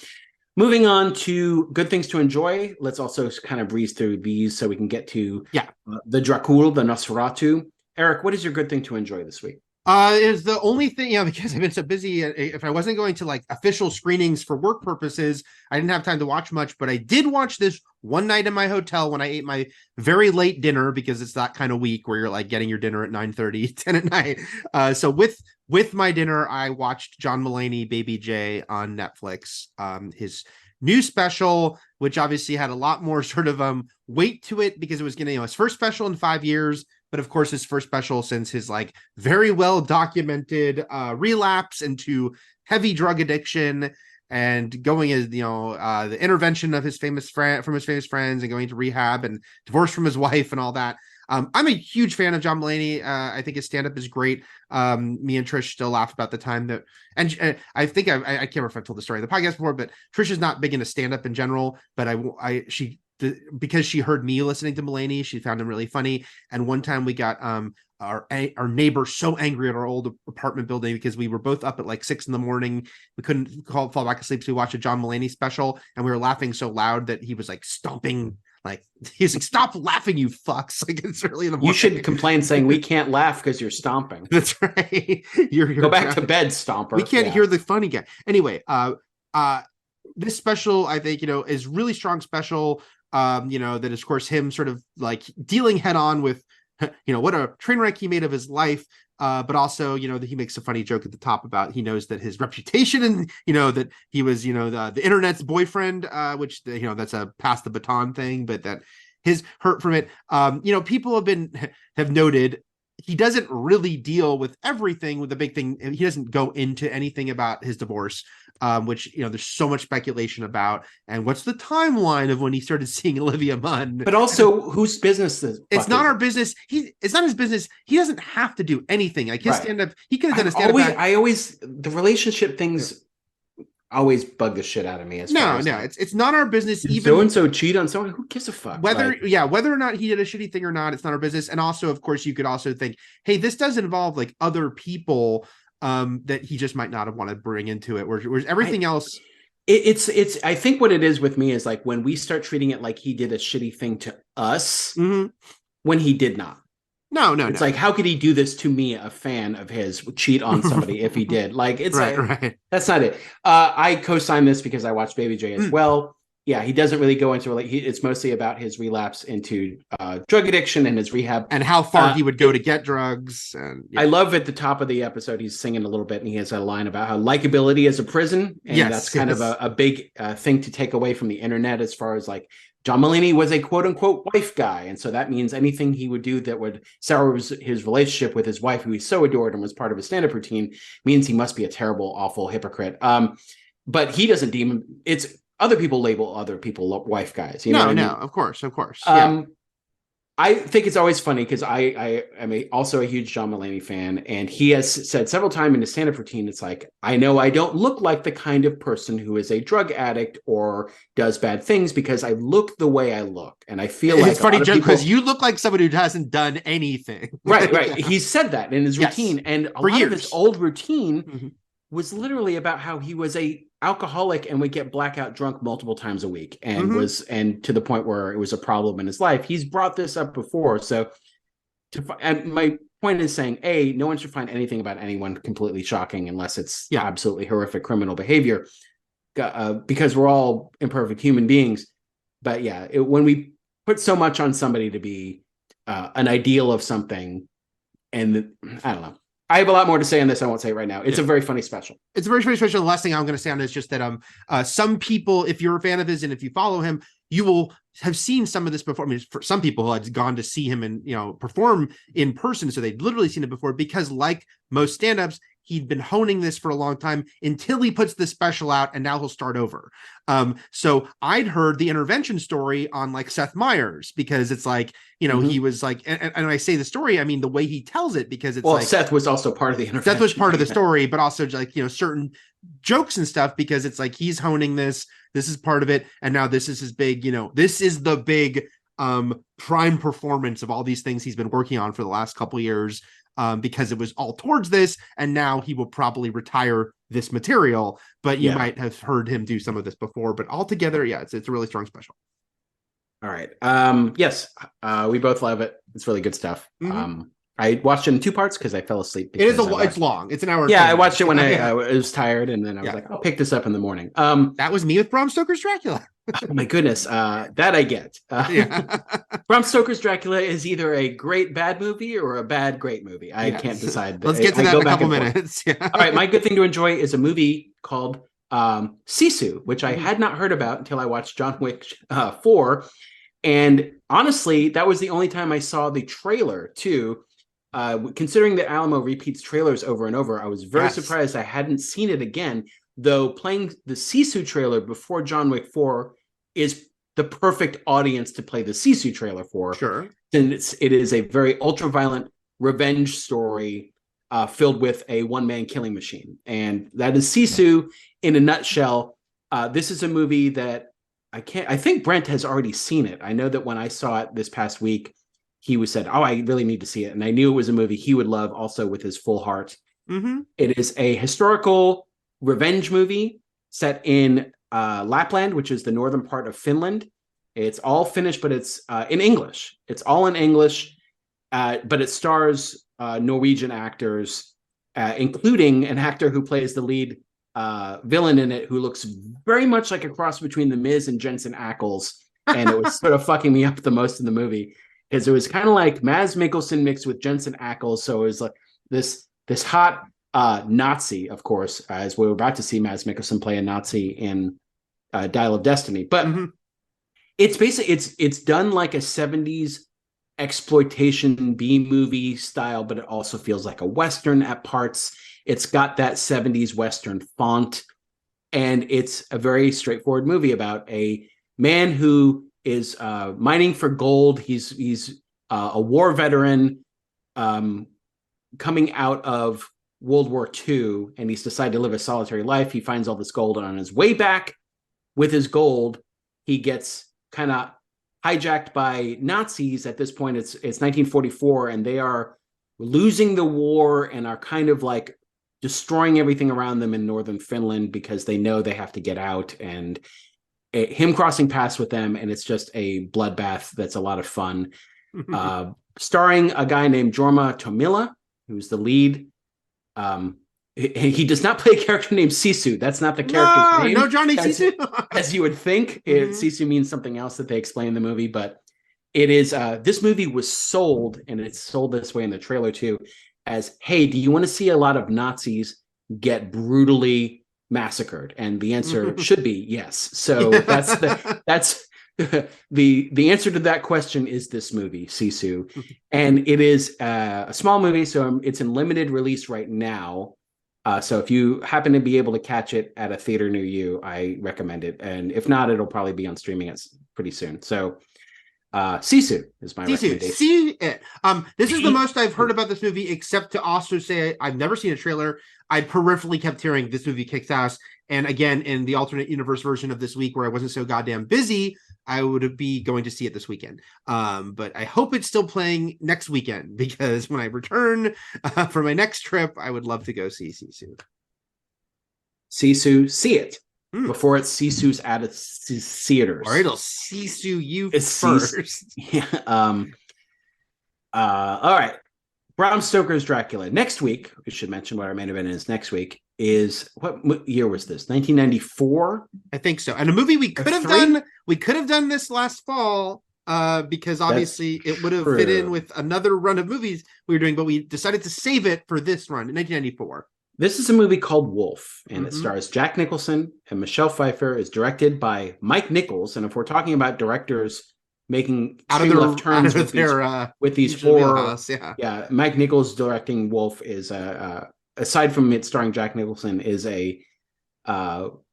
Moving on to good things to enjoy. Let's also kind of breeze through these so we can get to the Dracula, the Nosferatu. Eric, what is your good thing to enjoy this week? Is the only thing, because I've been so busy. If I wasn't going to like official screenings for work purposes, I didn't have time to watch much, but I did watch this one night in my hotel when I ate my very late dinner, because it's that kind of week where you're like getting your dinner at 9:30, 10 at night. So with my dinner, I watched John Mulaney, Baby J on Netflix. His new special, which obviously had a lot more sort of weight to it, because it was getting his first special in 5 years. But of course, his first special since his like very well documented relapse into heavy drug addiction, and going as the intervention of his famous friends and going to rehab and divorce from his wife and all that. I'm a huge fan of John Mulaney. I think his stand-up is great. Me and Trish still laugh about the time that, and I think I can't remember if I told the story of the podcast before, but Trish is not big into stand-up in general, but because she heard me listening to Mulaney, she found him really funny. And one time we got our neighbor so angry at our old apartment building because we were both up at like 6 a.m. We couldn't fall back asleep, so we watched a John Mulaney special, and we were laughing so loud that he was like stomping. Like, he's like, "Stop laughing, you fucks!" Like, it's early in the morning. You should complain saying we can't laugh because you're stomping. That's right. You're go back to bed, stomper. We can't hear the funny guy. Anyway, this special, I think, is really strong special. That is, of course, him sort of like dealing head on with, what a train wreck he made of his life. But also, that he makes a funny joke at the top about he knows that his reputation and, that he was, the internet's boyfriend, which, that's a pass the baton thing, but that his hurt from it. People have noted he doesn't really deal with everything. With the big thing, he doesn't go into anything about his divorce, which there's so much speculation about, and what's the timeline of when he started seeing Olivia Munn. But also, whose business is it's not our business. It's not his business. He doesn't have to do anything. Like his stand-up, he could have done a stand-up. The relationship things always bug the shit out of me. It's not our business. Even so and so cheat on someone. Who gives a fuck? Whether or not he did a shitty thing or not, it's not our business. And also, of course, you could also think, hey, this does involve like other people that he just might not have wanted to bring into it. Whereas everything else, it's. I think what it is with me is like when we start treating it like he did a shitty thing to us when he did not. No. It's like, how could he do this to me, a fan of his, cheat on somebody if he did? Like, it's right. That's not it. I co-sign this because I watched Baby J as well. Yeah, he doesn't really go into it's mostly about his relapse into drug addiction and his rehab and how far he would go to get drugs. And I love at the top of the episode he's singing a little bit, and he has a line about how likability is a prison, and that's kind of a big thing to take away from the internet, as far as like John Mulaney was a quote unquote wife guy, and so that means anything he would do that would sour his relationship with his wife, who he so adored and was part of his stand-up routine, means he must be a terrible, awful hypocrite. But he doesn't deem it's. Other people label other people wife guys. No, of course. Yeah. I think it's always funny because I am also a huge John Mulaney fan, and he has said several times in his stand-up routine, it's like, I know I don't look like the kind of person who is a drug addict or does bad things because I look the way I look, and I feel like it's funny because you look like somebody who hasn't done anything. Right. Yeah. He said that in his routine, and a lot of his old routine was literally about how he was a alcoholic and would get blackout drunk multiple times a week, and and to the point where it was a problem in his life. He's brought this up before, so and my point is saying, no one should find anything about anyone completely shocking unless it's absolutely horrific criminal behavior, because we're all imperfect human beings. But when we put so much on somebody to be an ideal of something, and I don't know. I have a lot more to say on this. I won't say it right now. It's a very funny special. It's a very, very special. The last thing I'm going to say on it is just that some people, if you're a fan of his and if you follow him, you will have seen some of this before. I mean, for some people had gone to see him and perform in person, so they'd literally seen it before, because like most stand-ups, he'd been honing this for a long time until he puts this special out, and now he'll start over. So I'd heard the intervention story on like Seth Meyers, because it's like, he was like, and I say the story, I mean, the way he tells it, because it's Seth was also part of the intervention. Seth was part of the story, but also like, certain jokes and stuff, because it's like, he's honing this is part of it. And now this is his big, this is the big prime performance of all these things he's been working on for the last couple years. Because it was all towards this, and now he will probably retire this material, but you might have heard him do some of this before. But altogether, it's a really strong special. All right. Yes, we both love it. It's really good stuff. I watched it in 2 parts because I fell asleep. It's long. It's an hour. Yeah, I watched it when I was tired, and then I was like, I'll pick this up in the morning. That was me with Bram Stoker's Dracula. Oh my goodness, that I get. Bram Stoker's Dracula is either a great bad movie or a bad great movie. I can't decide. Let's get to that in a couple minutes. All right, my good thing to enjoy is a movie called Sisu, which I had not heard about until I watched John Wick 4. And honestly, that was the only time I saw the trailer too. Considering that Alamo repeats trailers over and over, I was very surprised I hadn't seen it again, though playing the Sisu trailer before John Wick 4 is the perfect audience to play the Sisu trailer for. Sure. And it is a very ultra-violent revenge story filled with a one-man killing machine. And that is Sisu in a nutshell. This is a movie that I think Brent has already seen it. I know that when I saw it this past week, he said, I really need to see it. And I knew it was a movie he would love also with his full heart. It is a historical revenge movie set in Lapland, which is the northern part of Finland. It's all Finnish, but it's in English. It's all in English, but it stars Norwegian actors, including an actor who plays the lead villain in it, who looks very much like a cross between The Miz and Jensen Ackles. And it was sort of fucking me up the most in the movie, because it was kind of like Mads Mikkelsen mixed with Jensen Ackles. So it was like this hot Nazi, of course, as we were about to see Mads Mikkelsen play a Nazi in Dial of Destiny. But it's basically it's done like a 70s exploitation B movie style, but it also feels like a Western at parts. It's got that 70s Western font, and it's a very straightforward movie about a man who is mining for gold. He's a war veteran coming out of World War II, and he's decided to live a solitary life. He finds all this gold, and on his way back with his gold, he gets kind of hijacked by Nazis. At this point, it's 1944, and they are losing the war and are kind of like destroying everything around them in northern Finland because they know they have to get out, and him crossing paths with them, and it's just a bloodbath that's a lot of fun. Starring a guy named Jorma Tomila, who's the lead. He does not play a character named Sisu. That's not the character's name. No Johnny Sisu. As you would think. Sisu means something else that they explain in the movie, but it is this movie was sold, and it's sold this way in the trailer too, as, hey, do you want to see a lot of Nazis get brutally massacred? And the answer should be yes. So that's the answer to that question is this movie, Sisu. And it is a small movie, so it's in limited release right now. So if you happen to be able to catch it at a theater near you, I recommend it. And if not, it'll probably be on streaming pretty soon. So Sisu is my Sisu, recommendation. see it. This is the most I've heard about this movie, except to also say I've never seen a trailer. I peripherally kept hearing this movie kicks ass. And again, in the alternate universe version of this week, where I wasn't so goddamn busy, I would be going to see it this weekend. But I hope it's still playing next weekend, because when I return for my next trip, I would love to go see Sisu. Sisu, see it before it's Sisu's out of theaters. Or it'll Sisu you It's first. Yeah. All right. Bram Stoker's Dracula. Next week, we should mention what our main event is next week, is what year was this? 1994? I think so. And a movie we could have done this last fall, because obviously it would have fit in with another run of movies we were doing, but we decided to save it for this run in 1994. This is a movie called Wolf, and it stars Jack Nicholson and Michelle Pfeiffer. Is directed by Mike Nichols. And if we're talking about directors making out of their left turns with these horror, Mike Nichols directing Wolf is aside from it starring Jack Nicholson, is a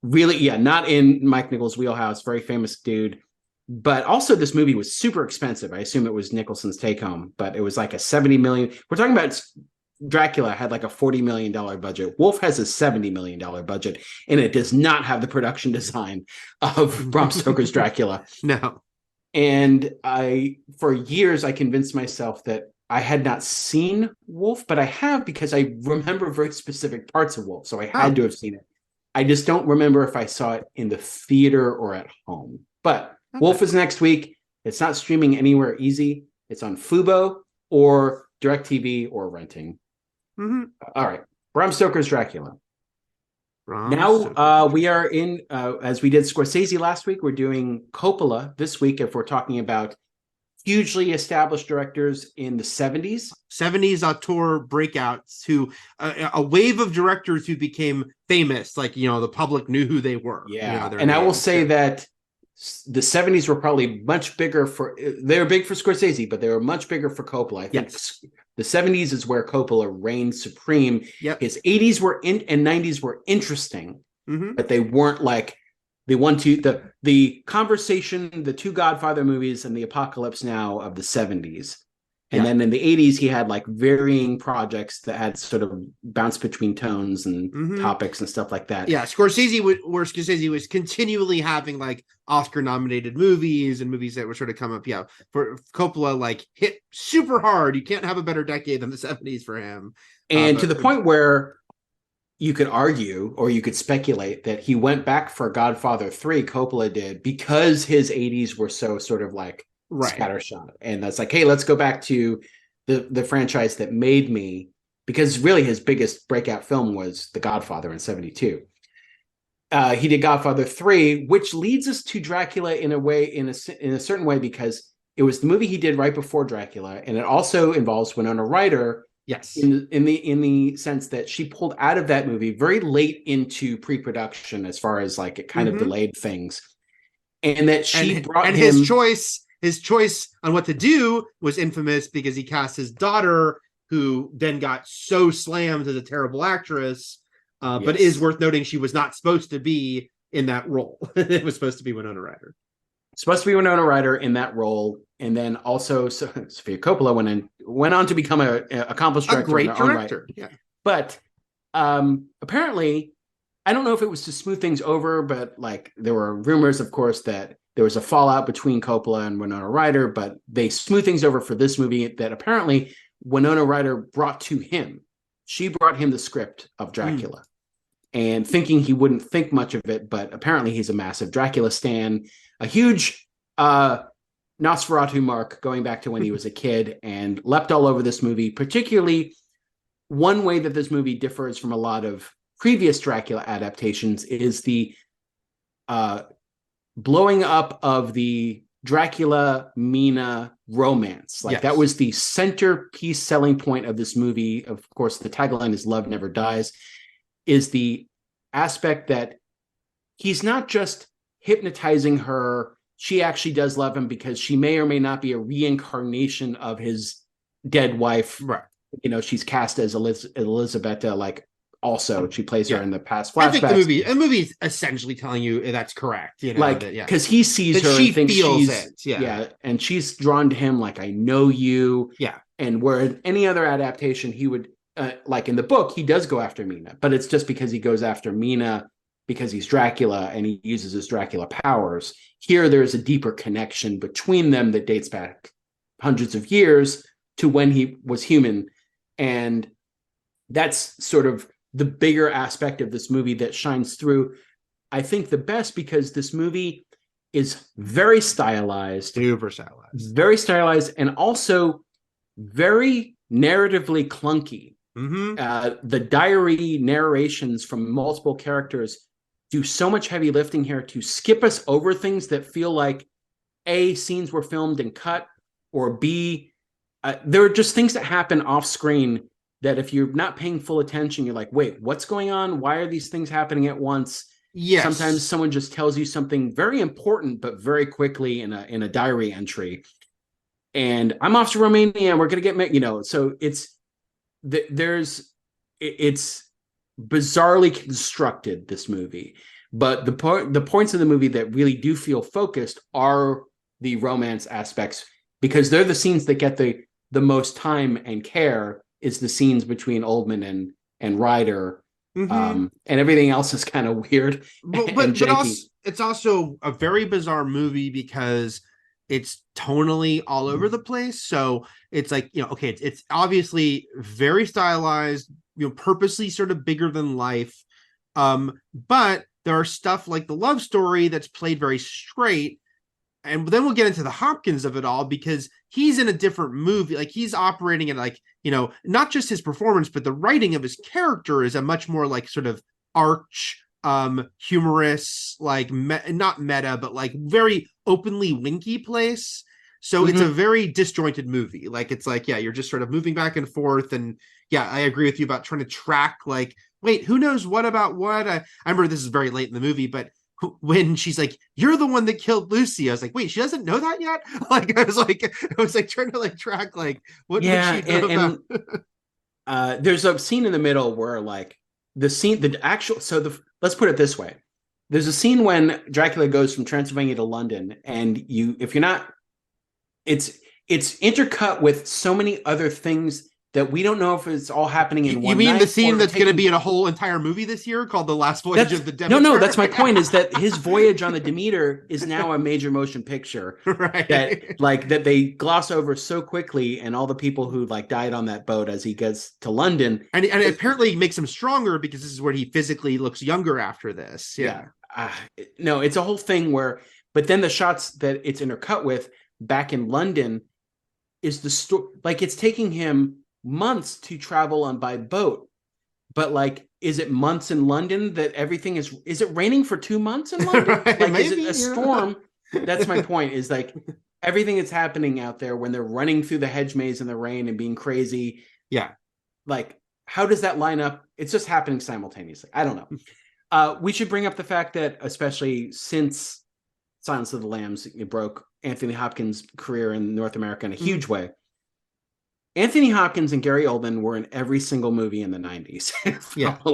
really not in Mike Nichols' wheelhouse, very famous dude. But also this movie was super expensive. I assume it was Nicholson's take home, but it was like a $70 million. We're talking about Dracula had like a $40 million budget. Wolf has a $70 million budget, and it does not have the production design of Bram Stoker's Dracula. No. And for years, I convinced myself that I had not seen Wolf, but I have, because I remember very specific parts of Wolf. So I had to have seen it. I just don't remember if I saw it in the theater or at home. But Wolf is next week. It's not streaming anywhere easy. It's on Fubo or DirecTV or renting. All right. Bram Stoker's Dracula. Now we are in, as we did Scorsese last week, we're doing Coppola this week if we're talking about hugely established directors in the 70s. 70s auteur breakouts, who a wave of directors who became famous, like, the public knew who they were. Yeah, and I will say that the 70s were probably much bigger they were big for Scorsese, but they were much bigger for Coppola. I think the 70s is where Coppola reigned supreme. His 80s and 90s were interesting, but they weren't like the Conversation, the two Godfather movies, and the Apocalypse Now of the 70s. And then in the 80s, he had like varying projects that had sort of bounced between tones and topics and stuff like that. Yeah, Scorsese was continually having like Oscar-nominated movies and movies that were sort of come up. Yeah, for Coppola, like hit super hard. You can't have a better decade than the 70s for him. And to the point where you could argue, or you could speculate, that he went back for Godfather 3, Coppola did, because his 80s were so sort of like scattershot. And that's like, hey, let's go back to the franchise that made me, because really his biggest breakout film was The Godfather in 72. He did Godfather 3, which leads us to Dracula in a certain way, because it was the movie he did right before Dracula, and it also involves Winona Ryder. Yes, in the sense that she pulled out of that movie very late into pre-production, as far as like it kind of delayed things, and that she brought him. His choice on what to do was infamous, because he cast his daughter, who then got so slammed as a terrible actress. But it is worth noting she was not supposed to be in that role. It was supposed to be Winona Ryder. Supposed to be Winona Ryder in that role, and then also Sofia Coppola went on to become an accomplished director, a great director. Yeah, but apparently, I don't know if it was to smooth things over, but like there were rumors, of course, that there was a fallout between Coppola and Winona Ryder, but they smoothed things over for this movie that apparently Winona Ryder brought to him. She brought him the script of Dracula, and thinking he wouldn't think much of it, but apparently he's a massive Dracula stan, a huge Nosferatu mark going back to when he was a kid, and leapt all over this movie. Particularly, one way that this movie differs from a lot of previous Dracula adaptations is the blowing up of the Dracula-Mina romance. Like that was the centerpiece selling point of this movie. Of course, the tagline is "Love Never Dies," is the aspect that he's not just hypnotizing her. She actually does love him, because she may or may not be a reincarnation of his dead wife. Right. She's cast as Elisabetta, like also. She plays her in the past I think flashbacks. the movie is essentially telling you that's correct. You know, Like, because he sees that her she and thinks feels she's it. Yeah. and she's drawn to him like, I know you. Yeah. And where any other adaptation, he would like in the book, he does go after Mina, but it's just because he goes after Mina because he's Dracula and he uses his Dracula powers. Here, there's a deeper connection between them that dates back hundreds of years to when he was human. And that's sort of the bigger aspect of this movie that shines through, I think, the best, because this movie is very stylized, very stylized, and also very narratively clunky. The diary narrations from multiple characters do so much heavy lifting here to skip us over things that feel like A, scenes were filmed and cut, or B, there are just things that happen off screen that if you're not paying full attention, you're like, wait, what's going on? Why are these things happening at once? Yes. Sometimes someone just tells you something very important, but very quickly in a diary entry. And I'm off to Romania. We're going to get married, so it's bizarrely constructed, this movie. But the points of the movie that really do feel focused are the romance aspects, because they're the scenes that get the most time and care, is the scenes between Oldman and Ryder. And everything else is kind of weird. But it's also a very bizarre movie because it's tonally all over the place. So it's like, okay, it's obviously very stylized, purposely sort of bigger than life. But there are stuff like the love story that's played very straight. And then we'll get into the Hopkins of it all, because he's in a different movie. Like, he's operating in not just his performance, but the writing of his character is a much more like sort of arch, humorous, like not meta, but like very openly winky place. So it's a very disjointed movie. Like, it's like, you're just sort of moving back and forth. And I agree with you about trying to track, like, wait, who knows what about what? I remember this is very late in the movie, but when she's like, you're the one that killed Lucy, I was like, wait, she doesn't know that yet? Like, I was like trying to like track, like, what would she know about? There's a scene in the middle where like let's put it this way. There's a scene when Dracula goes from Transylvania to London, and it's intercut with so many other things that we don't know if it's all happening in one night. You mean the scene that's going to be in a whole entire movie this year called The Last Voyage of the Demeter? No, that's my point, is that his voyage on the Demeter is now a major motion picture. Right. That they gloss over so quickly, and all the people who like died on that boat as he gets to London. And it apparently makes him stronger, because this is where he physically looks younger after this. Yeah. No, it's a whole thing but then the shots that it's intercut with back in London is the story. Like, it's taking him months to travel on by boat, but like, is it months in London that everything is it raining for 2 months in London? Right, like, maybe, is it a storm? That's my point, is like, everything that's happening out there when they're running through the hedge maze in the rain and being crazy. Like, how does that line up? It's just happening simultaneously. I don't know. We should bring up the fact that, especially since Silence of the Lambs, it broke Anthony Hopkins' career in North America in a huge way. Anthony Hopkins and Gary Oldman were in every single movie in the 90s.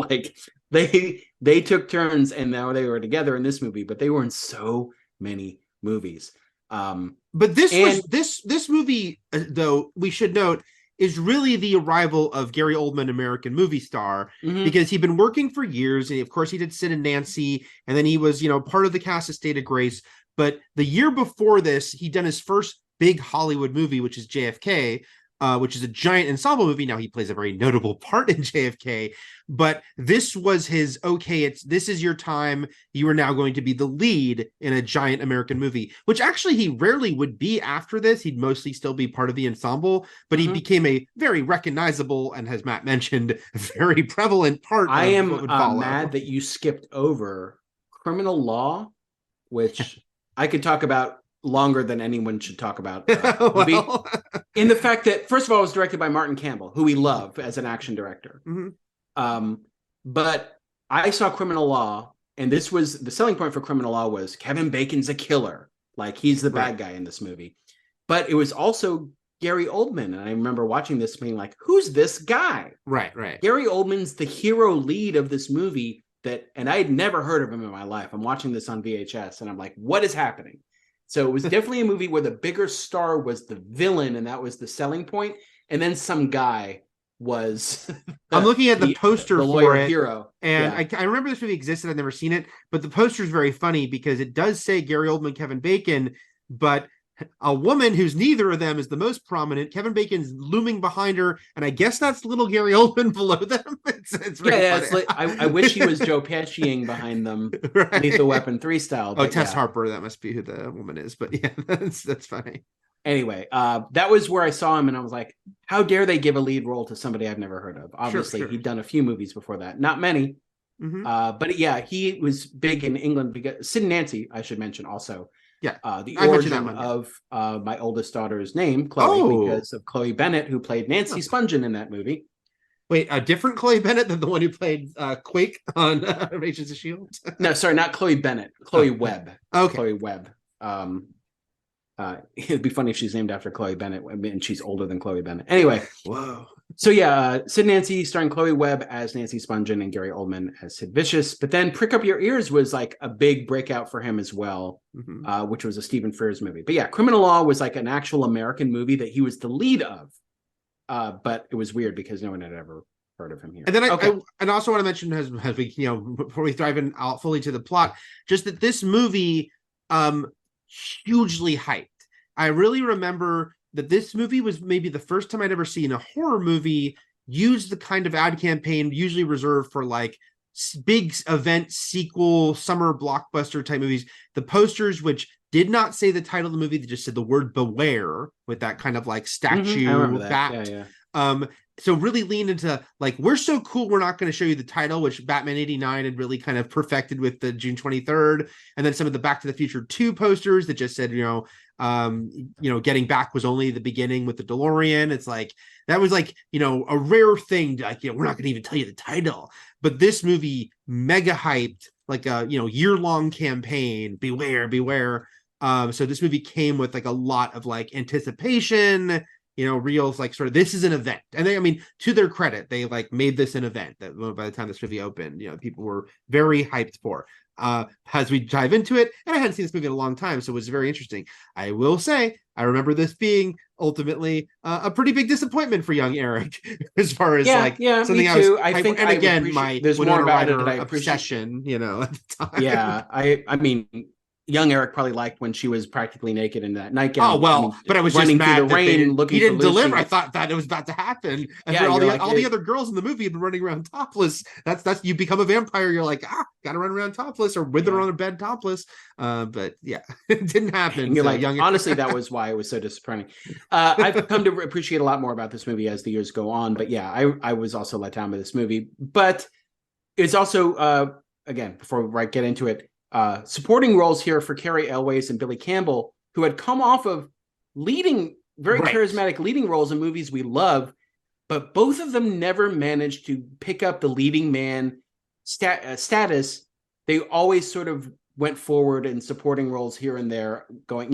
Like, they took turns, and now they were together in this movie, but they were in so many movies. But this movie, though, we should note, is really the arrival of Gary Oldman, American movie star, because he'd been working for years. And of course, he did Sid and Nancy, and then he was, part of the cast of State of Grace. But the year before this, he'd done his first big Hollywood movie, which is JFK, which is a giant ensemble movie. Now, he plays a very notable part in JFK, but this was his, this is your time. You are now going to be the lead in a giant American movie, which actually he rarely would be after this. He'd mostly still be part of the ensemble, but he became a very recognizable, and, as Matt mentioned, very prevalent part. I am mad that you skipped over Criminal Law, which I could talk about longer than anyone should talk about. In the fact that, first of all, it was directed by Martin Campbell, who we love as an action director. But I saw Criminal Law, and this was the selling point for Criminal Law was Kevin Bacon's a killer. Like, he's the bad guy in this movie. But it was also Gary Oldman. And I remember watching this being like, who's this guy? Right. Gary Oldman's the hero lead of this movie and I had never heard of him in my life. I'm watching this on VHS and I'm like, what is happening? So it was definitely a movie where the bigger star was the villain and that was the selling point. And then some guy was I'm looking at the poster for it, hero. And I remember this movie existed. I've never seen it, but the poster is very funny because it does say Gary Oldman, Kevin Bacon, but a woman who's neither of them is the most prominent. Kevin Bacon's looming behind her, and I guess that's little Gary Oldman below them. It's like, I wish he was Joe Pesciing behind them, right. Lethal Weapon 3 style. Oh, Tess Harper, that must be who the woman is. But yeah, that's funny. Anyway, that was where I saw him, and I was like, how dare they give a lead role to somebody I've never heard of? Obviously, He'd done a few movies before that. Not many. Mm-hmm. But yeah, he was big in England because Sid and Nancy, I should mention also. Yeah, the origin of my oldest daughter's name, Chloe, because of Chloe Bennett, who played Nancy Spungen in that movie. Wait, a different Chloe Bennett than the one who played Quake on Agents of S.H.I.E.L.D.? No, sorry, not Chloe Bennett. Chloe Webb. Okay. Chloe Webb. It'd be funny if she's named after Chloe Bennett and she's older than Chloe Bennett. Anyway. Whoa. So yeah, Sid Nancy starring Chloe Webb as Nancy Spungen and Gary Oldman as Sid Vicious. But then Prick Up Your Ears was like a big breakout for him as well, which was a Stephen Frears movie. But yeah, Criminal Law was like an actual American movie that he was the lead of. But it was weird because no one had ever heard of him here. And then I also want to mention, as we, before we dive in out fully to the plot, just that this movie hugely hyped. I really remember that this movie was maybe the first time I'd ever seen a horror movie use the kind of ad campaign usually reserved for like big event sequel, summer blockbuster type movies. The posters, which did not say the title of the movie, they just said the word beware with that kind of like statue bat. So really leaned into like, we're so cool, we're not going to show you the title, which Batman 89 had really kind of perfected with the June 23rd. And then some of the Back to the Future 2 posters that just said, getting back was only the beginning with the DeLorean. It's like, that was like, a rare thing to like, we're not going to even tell you the title. But this movie mega hyped, like a, year-long campaign, beware. So this movie came with like a lot of like anticipation, real like sort of, this is an event. And they, to their credit, they like made this an event that by the time this movie opened, people were very hyped for. As we dive into it, and I hadn't seen this movie in a long time, so it was very interesting. I will say, I remember this being ultimately a pretty big disappointment for young Eric, as far as something me too. I think, and again, my there's more about it that I obsession, at the time. Yeah, I mean, young Eric probably liked when she was practically naked in that nightgown. Oh well, but I was just mad through the rain, looking. He didn't deliver. I thought that it was about to happen. And all the other girls in the movie have been running around topless. That's you become a vampire. You're like, gotta run around topless or wither on a bed topless. But yeah, it didn't happen. And you're like, honestly, that was why it was so disappointing. I've come to appreciate a lot more about this movie as the years go on. But yeah, I was also let down by this movie. But it's also again, before we get into it. Supporting roles here for Carrie Elways and Billy Campbell, who had come off of leading, very charismatic leading roles in movies we love, but both of them never managed to pick up the leading man status. They always sort of went forward in supporting roles here and there, going,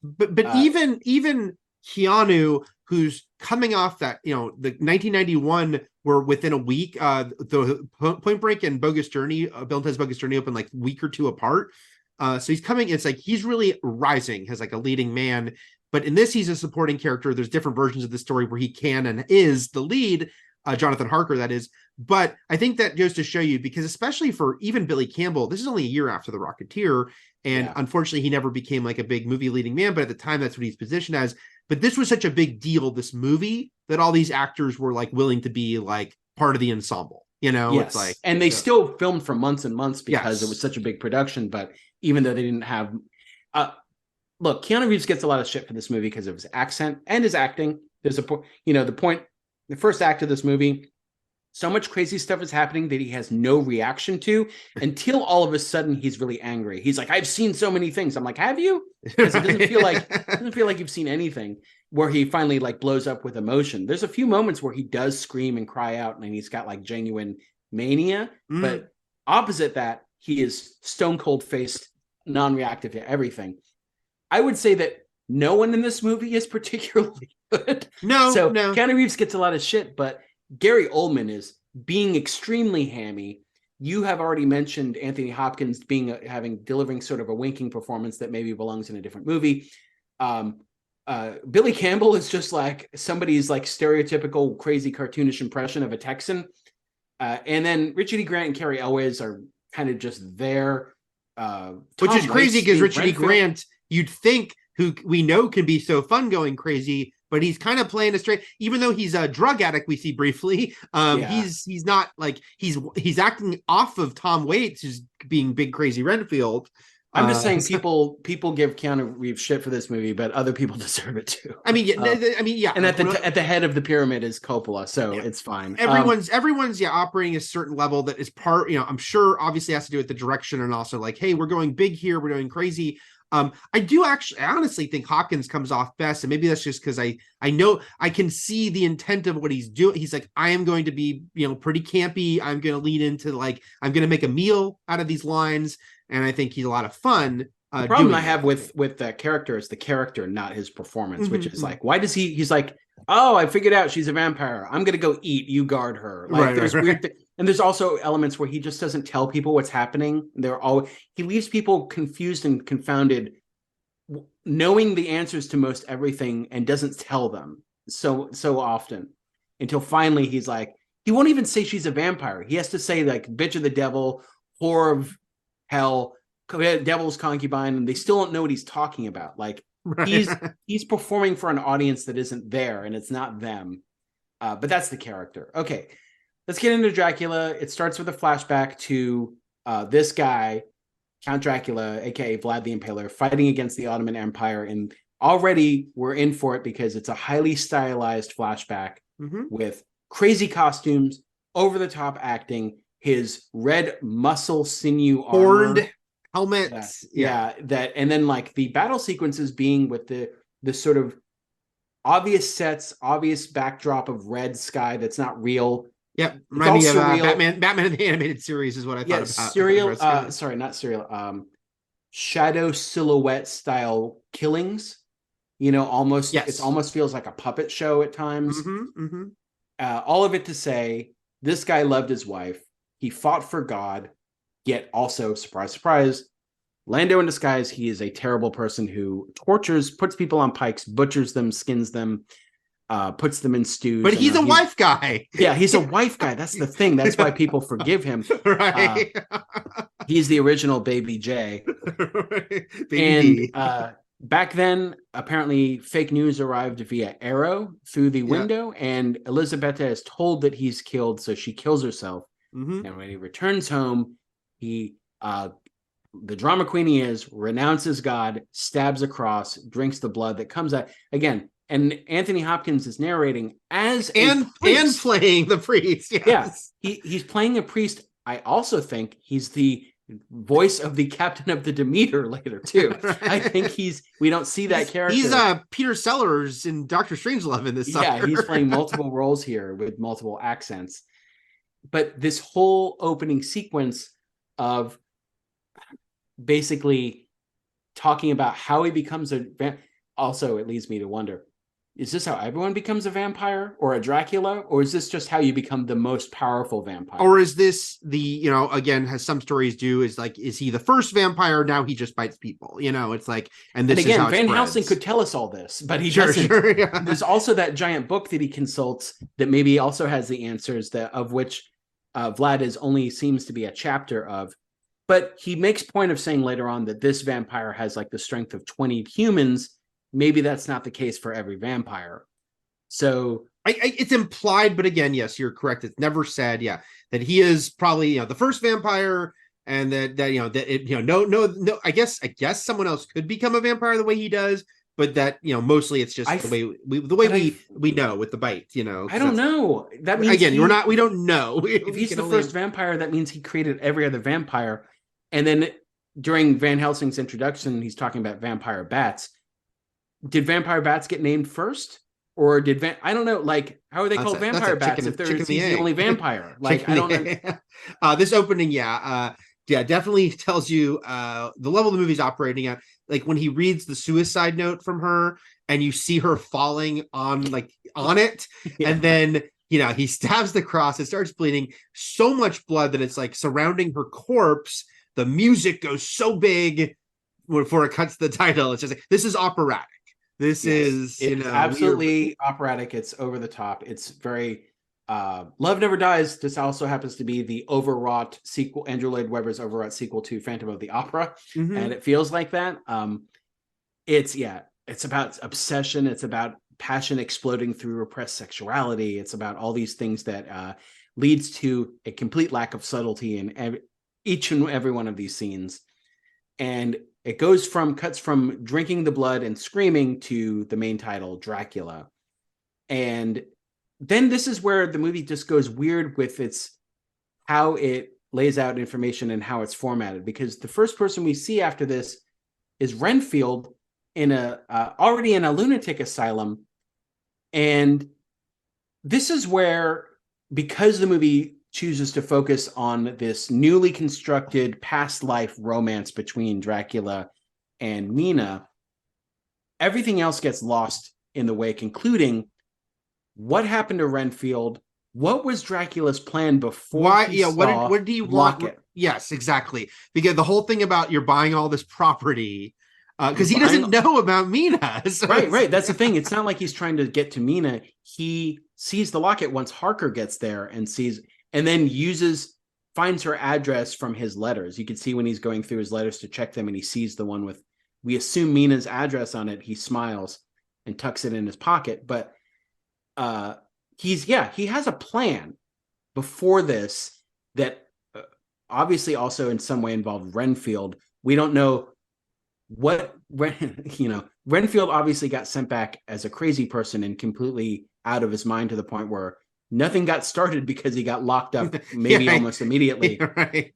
But even Keanu, who's coming off that, the 1991 were within a week, the Point Break and Bogus Journey, Bill and Ted's Bogus Journey opened like a week or two apart. So he's coming, it's like he's really rising as like a leading man. But in this, he's a supporting character. There's different versions of the story where he can and is the lead, Jonathan Harker, that is. But I think that goes to show you, because especially for even Billy Campbell, this is only a year after The Rocketeer. And unfortunately, he never became like a big movie leading man. But at the time, that's what he's positioned as. But this was such a big deal, this movie, that all these actors were like willing to be like part of the ensemble. It's like, and they still filmed for months and months because it was such a big production. But even though they didn't have, look, Keanu Reeves gets a lot of shit for this movie because of his accent and his acting. There's the first act of this movie, so much crazy stuff is happening that he has no reaction to until all of a sudden he's really angry. He's like, I've seen so many things. I'm like, have you? Because it doesn't feel like you've seen anything. Where he finally like blows up with emotion. There's a few moments where he does scream and cry out, and he's got like genuine mania. But opposite that, he is stone cold faced, non-reactive to everything. I would say that no one in this movie is particularly good. No, So no. Keanu Reeves gets a lot of shit, but Gary Oldman is being extremely hammy. You have already mentioned Anthony Hopkins delivering sort of a winking performance that maybe belongs in a different movie. Billy Campbell is just like somebody's like stereotypical crazy cartoonish impression of a Texan. And then Richard E. Grant and Cary Elwes are kind of just there. Which is crazy because Richard E. Renfield. Grant, you'd think, who we know can be so fun going crazy, but he's kind of playing a straight, even though he's a drug addict, we see briefly. He's not like he's acting off of Tom Waits, who's being big crazy Renfield. I'm just saying people give Keanu Reeves shit for this movie, but other people deserve it too. I mean, yeah. And at the head of the pyramid is Coppola, so it's fine. Everyone's operating a certain level that is part, I'm sure obviously has to do with the direction and also like, hey, we're going big here, we're doing crazy. I honestly think Hawkins comes off best, and maybe that's just because I know I can see the intent of what he's doing. He's like, I am going to be, pretty campy. I'm going to lean into like, I'm going to make a meal out of these lines, and I think he's a lot of fun. The problem I have with that character is the character, not his performance, which is like, why does he's like, oh, I figured out she's a vampire. I'm going to go eat. You guard her. Like, there's weird and there's also elements where he just doesn't tell people what's happening. He leaves people confused and confounded, knowing the answers to most everything and doesn't tell them so often until finally he's like, he won't even say she's a vampire. He has to say like bitch of the devil, whore of hell, devil's concubine, and they still don't know what he's talking about. Like he's performing for an audience that isn't there, and it's not them. But that's the character. Okay, let's get into Dracula. It starts with a flashback to this guy, Count Dracula, aka Vlad the Impaler, fighting against the Ottoman Empire, and already we're in for it because it's a highly stylized flashback with crazy costumes, over-the-top acting, his red muscle sinew horned armor, helmets, and then like the battle sequences being with the sort of obvious sets, obvious backdrop of red sky that's not real. Yep, reminding me of Batman the Animated Series is what I thought about. Not serial. Shadow silhouette style killings. Almost it almost feels like a puppet show at times. All of it to say, this guy loved his wife. He fought for God, yet also, surprise, surprise, Lando in disguise. He is a terrible person who tortures, puts people on pikes, butchers them, skins them, puts them in stews. But he's a wife guy. Yeah, he's a wife guy. That's the thing. That's why people forgive him. Right. He's the original Baby J. Baby and back then, apparently, fake news arrived via arrow through the window, and Elisabetta is told that he's killed, so she kills herself. And when he returns home, he, the drama queen he is, renounces God, stabs a cross, drinks the blood that comes out again. And Anthony Hopkins is narrating as and playing the priest. Yes. Yeah, he's playing a priest. I also think he's the voice of the captain of the Demeter later too. I think we don't see that character. He's Peter Sellers in Doctor Strangelove in this. Yeah, he's playing multiple roles here with multiple accents. But this whole opening sequence of basically talking about how he becomes also, it leads me to wonder, is this how everyone becomes a vampire or a Dracula? Or is this just how you become the most powerful vampire? Or is this again, as some stories do, is like, is he the first vampire? Now he just bites people, it's like, and this again, is how Van Helsing could tell us all this, but he doesn't. Yeah. There's also that giant book that he consults that maybe also has the answers of which Vlad only seems to be a chapter of. But he makes point of saying later on that this vampire has like the strength of 20 humans. Maybe that's not the case for every vampire. So it's implied, but again, yes, you're correct. It's never said, that he is probably the first vampire, and no. I guess someone else could become a vampire the way he does, but that mostly it's just the way we know with the bite. I don't know. That means again, we don't know. If he's the first vampire, that means he created every other vampire, and then during Van Helsing's introduction, he's talking about vampire bats. Did vampire bats get named first, or I don't know. Like, how are they called vampire bats if he's the only vampire? Like, I don't know. This opening, definitely tells you the level the movie's operating at. like when he reads the suicide note from her and you see her falling on it, Yeah. and then he stabs the cross, it starts bleeding, so much blood that it's like surrounding her corpse. The music goes so big before it cuts the title. It's just like, this is operatic. This is absolutely operatic. It's over the top. It's very Love Never Dies. This also happens to be the overwrought sequel, Andrew Lloyd Webber's overwrought sequel to Phantom of the Opera. Mm-hmm. And it feels like that. It's about obsession. It's about passion exploding through repressed sexuality. It's about all these things that leads to a complete lack of subtlety in each and every one of these scenes. And it cuts from drinking the blood and screaming to the main title, Dracula. And then this is where the movie just goes weird with how it lays out information and how it's formatted. Because the first person we see after this is Renfield already in a lunatic asylum. And this is where, because the movie chooses to focus on this newly constructed past life romance between Dracula and Mina, everything else gets lost in the wake, including what happened to Renfield. What was Dracula's plan before? What do you want? It? Yes, exactly. Because the whole thing about you're buying all this property, because he doesn't know about Mina. So right. That's the thing. It's not like he's trying to get to Mina. He sees the locket once Harker gets there and then finds her address from his letters. You can see when he's going through his letters to check them, and he sees the one with, we assume, Mina's address on it. He smiles and tucks it in his pocket. But he has a plan before this that obviously also in some way involved Renfield. We don't know what Renfield obviously got sent back as a crazy person and completely out of his mind, to the point where nothing got started because he got locked up almost immediately. Right.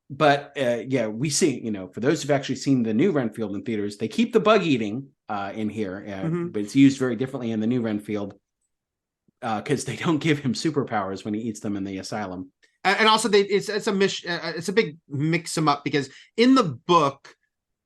But we see, for those who've actually seen the new Renfield in theaters, they keep the bug eating in here, but it's used very differently in the new Renfield because they don't give him superpowers when he eats them in the asylum. And also, it's a big mix them up, because in the book,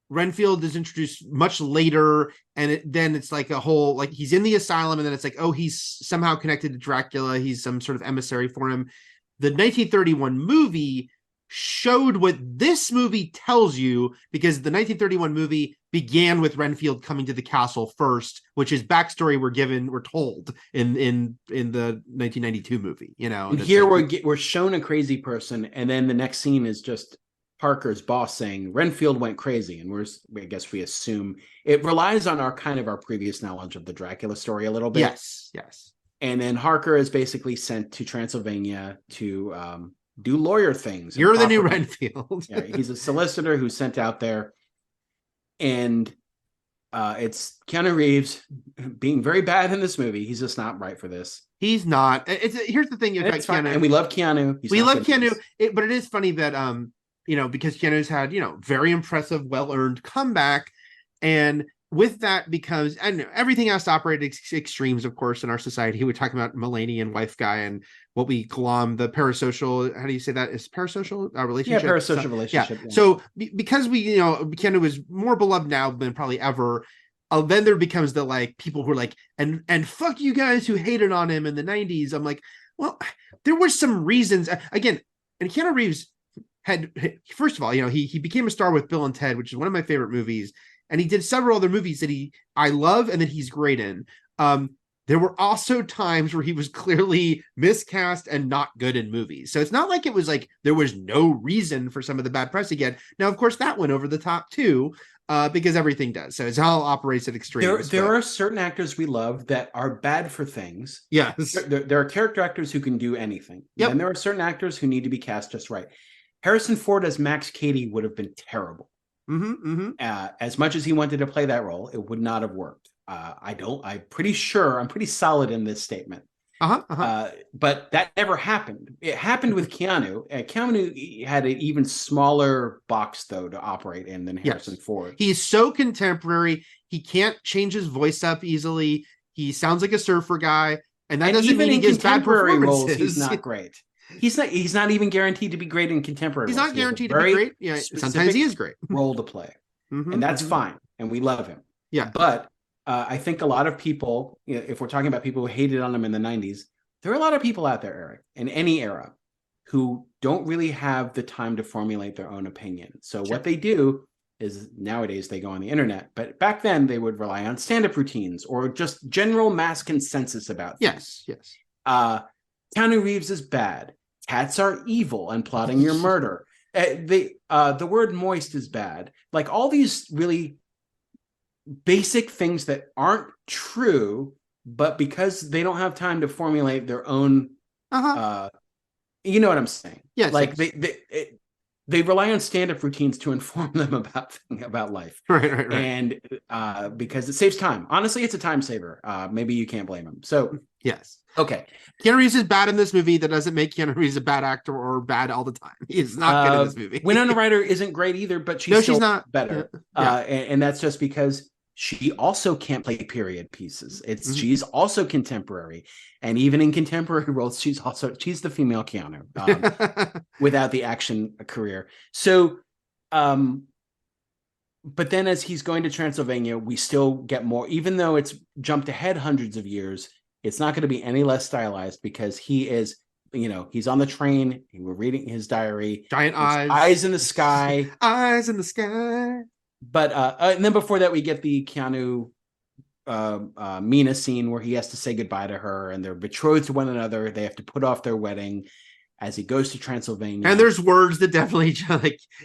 Renfield is introduced much later, and then it's like a whole, like, he's in the asylum, and then it's like, oh, he's somehow connected to Dracula. He's some sort of emissary for him. The 1931 movie showed what this movie tells you, because the 1931 movie began with Renfield coming to the castle first, which is backstory we're told in the 1992 movie. And here we're shown a crazy person, and then the next scene is just Parker's boss saying Renfield went crazy, and I guess we assume it relies on our previous knowledge of the Dracula story a little bit. Yes. And then Harker is basically sent to Transylvania to do lawyer things. You're the new Renfield. Yeah, he's a solicitor who's sent out there, and it's Keanu Reeves being very bad in this movie. He's just not right for this. He's not. Here's the thing about Keanu, and we love Keanu. We love Keanu, but it is funny that because Keanu's had, very impressive, well-earned comeback. And with that becomes, and everything has to operate at extremes, of course, in our society. We're talking about Mulaney and wife guy and what we glom the parasocial, how do you say that? Is parasocial relationship? Yeah, parasocial relationship. Yeah. So because Keanu is more beloved now than probably ever, then there becomes the, like, people who are like, and fuck you guys who hated on him in the 90s. I'm like, well, there were some reasons. Again, and Keanu Reeves first of all, he became a star with Bill and Ted, which is one of my favorite movies, and he did several other movies that I love and that he's great in. There were also times where he was clearly miscast and not good in movies. So it's not like it was like there was no reason for some of the bad press he get. Now, of course, that went over the top too, because everything does. So it's how it operates at extremes. There are certain actors we love that are bad for things. Yes. There are character actors who can do anything. Yep. And there are certain actors who need to be cast just right. Harrison Ford as Max Cady would have been terrible. As much as he wanted to play that role, it would not have worked. I'm pretty solid in this statement. But that never happened. It happened with Keanu. Keanu had an even smaller box, though, to operate in than Harrison Ford. He's so contemporary. He can't change his voice up easily. He sounds like a surfer guy. And that doesn't mean he gives bad performances. He's not great. He's not even guaranteed to be great in contemporary. He's not guaranteed to be great. Yeah, sometimes he is great. Role to play. and that's fine, and we love him. Yeah. But I think a lot of people, if we're talking about people who hated on him in the 90s, there are a lot of people out there, Eric, in any era, who don't really have the time to formulate their own opinion. So what they do is nowadays they go on the internet, but back then they would rely on stand-up routines or just general mass consensus about things. Yes. Keanu Reeves is bad. Cats are evil and plotting your murder. The word moist is bad. Like all these really basic things that aren't true, but because they don't have time to formulate their own, you know what I'm saying? Yes. Like they rely on stand-up routines to inform them about life. Right. And because it saves time. Honestly, it's a time saver. Maybe you can't blame them. So yes. Okay. Keanu Reeves is bad in this movie. That doesn't make Keanu Reeves a bad actor or bad all the time. He's not good in this movie. Winona Ryder isn't great either, but she's not better. Yeah. And that's just because she also can't play period pieces. She's also contemporary, and even in contemporary roles, she's the female Keanu without the action career. So, but then as he's going to Transylvania, we still get more, even though it's jumped ahead hundreds of years. It's not going to be any less stylized because he is, he's on the train. We're reading his diary. Giant eyes in the sky. Eyes in the sky. But and then before that, we get the Keanu Mina scene where he has to say goodbye to her, and they're betrothed to one another. They have to put off their wedding as he goes to Transylvania. And there's words that definitely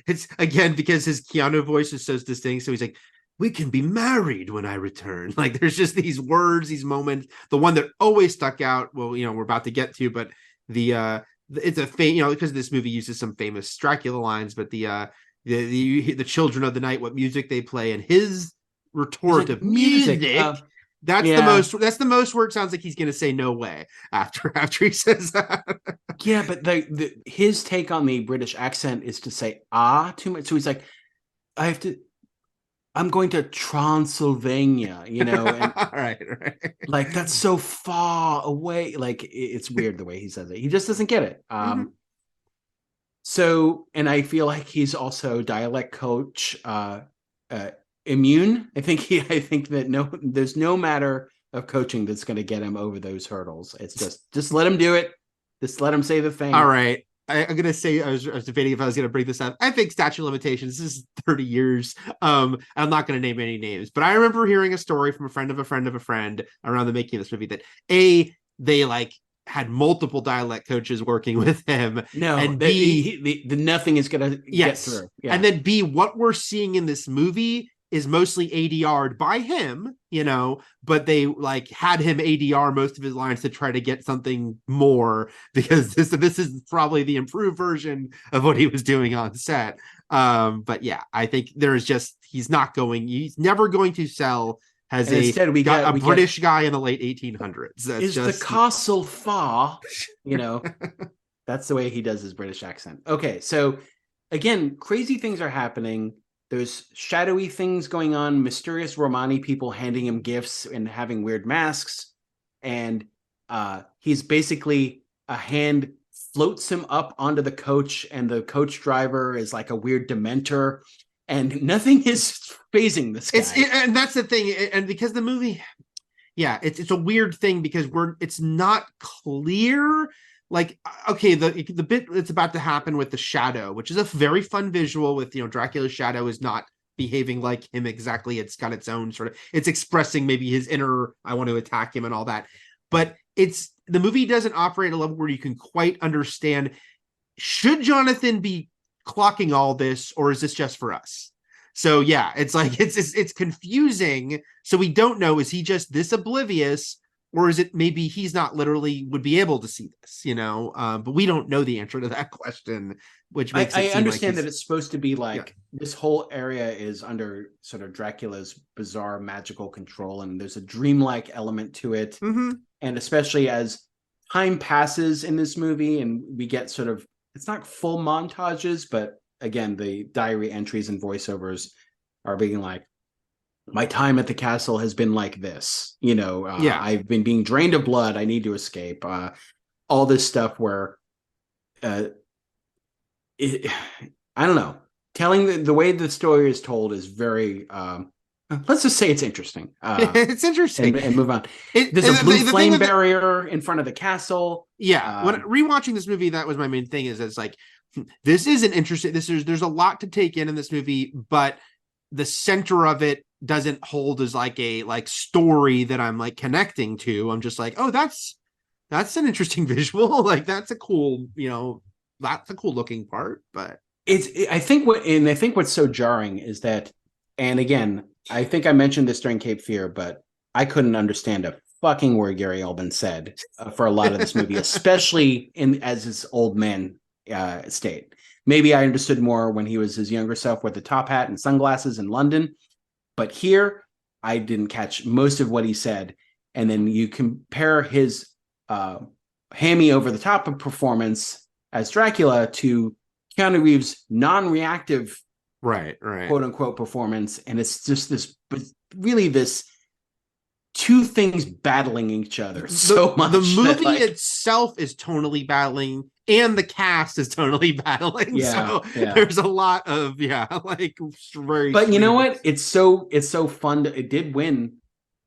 it's again because his Keanu voice is so distinct. So he's like, "We can be married when I return." Like there's just these words, these moments. The one that always stuck out. Well, we're about to get to, but it's a because this movie uses some famous Dracula lines, but the children of the night, what music they play, and his retort of music. That's the most where it sounds like he's going to say no way after he says that. Yeah, but his take on the British accent is to say too much. So he's like, I'm going to Transylvania, and right. Like that's so far away. Like it's weird the way he says it. He just doesn't get it. So, and I feel like he's also dialect coach immune. I think that there's no matter of coaching that's going to get him over those hurdles. It's just let him do it. Just let him say the thing. All right. I'm going to say, I was debating if I was going to bring this up. I think statute of limitations, this is 30 years. I'm not going to name any names, but I remember hearing a story from a friend of a friend of a friend around the making of this movie that they had multiple dialect coaches working with him. No, and B, the nothing is going to get through. Yeah. And then B, what we're seeing in this movie is mostly ADR'd by him, but they had him ADR most of his lines to try to get something more because this is probably the improved version of what he was doing on set. But yeah, I think he's never going to sell as a British guy in the late 1800s. That's the castle far, that's the way he does his British accent. Okay. So again, crazy things are happening. There's shadowy things going on, mysterious Romani people handing him gifts and having weird masks. And he's basically a hand floats him up onto the coach, and the coach driver is like a weird dementor, and nothing is phasing this guy. And that's the thing. And because the movie, it's a weird thing because it's not clear. Like, okay, the bit that's about to happen with the shadow, which is a very fun visual with, Dracula's shadow is not behaving like him exactly. It's got its own it's expressing maybe his inner, I want to attack him and all that. But the movie doesn't operate at a level where you can quite understand, should Jonathan be clocking all this or is this just for us? So yeah, it's like, it's confusing. So we don't know, is he just this oblivious? Or is it maybe he's not literally would be able to see this, but we don't know the answer to that question, which makes I understand that it's supposed to be this whole area is under sort of Dracula's bizarre magical control, and there's a dreamlike element to it. Mm-hmm. And especially as time passes in this movie and we get sort of, it's not full montages, but again, the diary entries and voiceovers are being like, my time at the castle has been like this, I've been being drained of blood. I need to escape. All this stuff where, I don't know. telling the way the story is told is very let's just say it's interesting. It's interesting. And move on. There's a blue flame barrier in front of the castle. Yeah. When rewatching this movie, that was my main thing, is it's like, this is an interesting, there's a lot to take in this movie, but the center of it doesn't hold as like a story that I'm like connecting to. I'm just like, oh, that's an interesting visual. Like that's a cool, that's a cool looking part. But I think what's so jarring is that, and again, I think I mentioned this during Cape Fear, but I couldn't understand a fucking word Gary Oldman said for a lot of this movie, especially as his old man state. Maybe I understood more when he was his younger self with the top hat and sunglasses in London, but here I didn't catch most of what he said. And then you compare his hammy over the top of performance as Dracula to Keanu Reeves' non-reactive, right, quote unquote performance, and it's just this two things battling each other so much. The movie itself is tonally battling, and the cast is tonally battling. Yeah, there's a lot of very. But you know what? It's so fun. It did win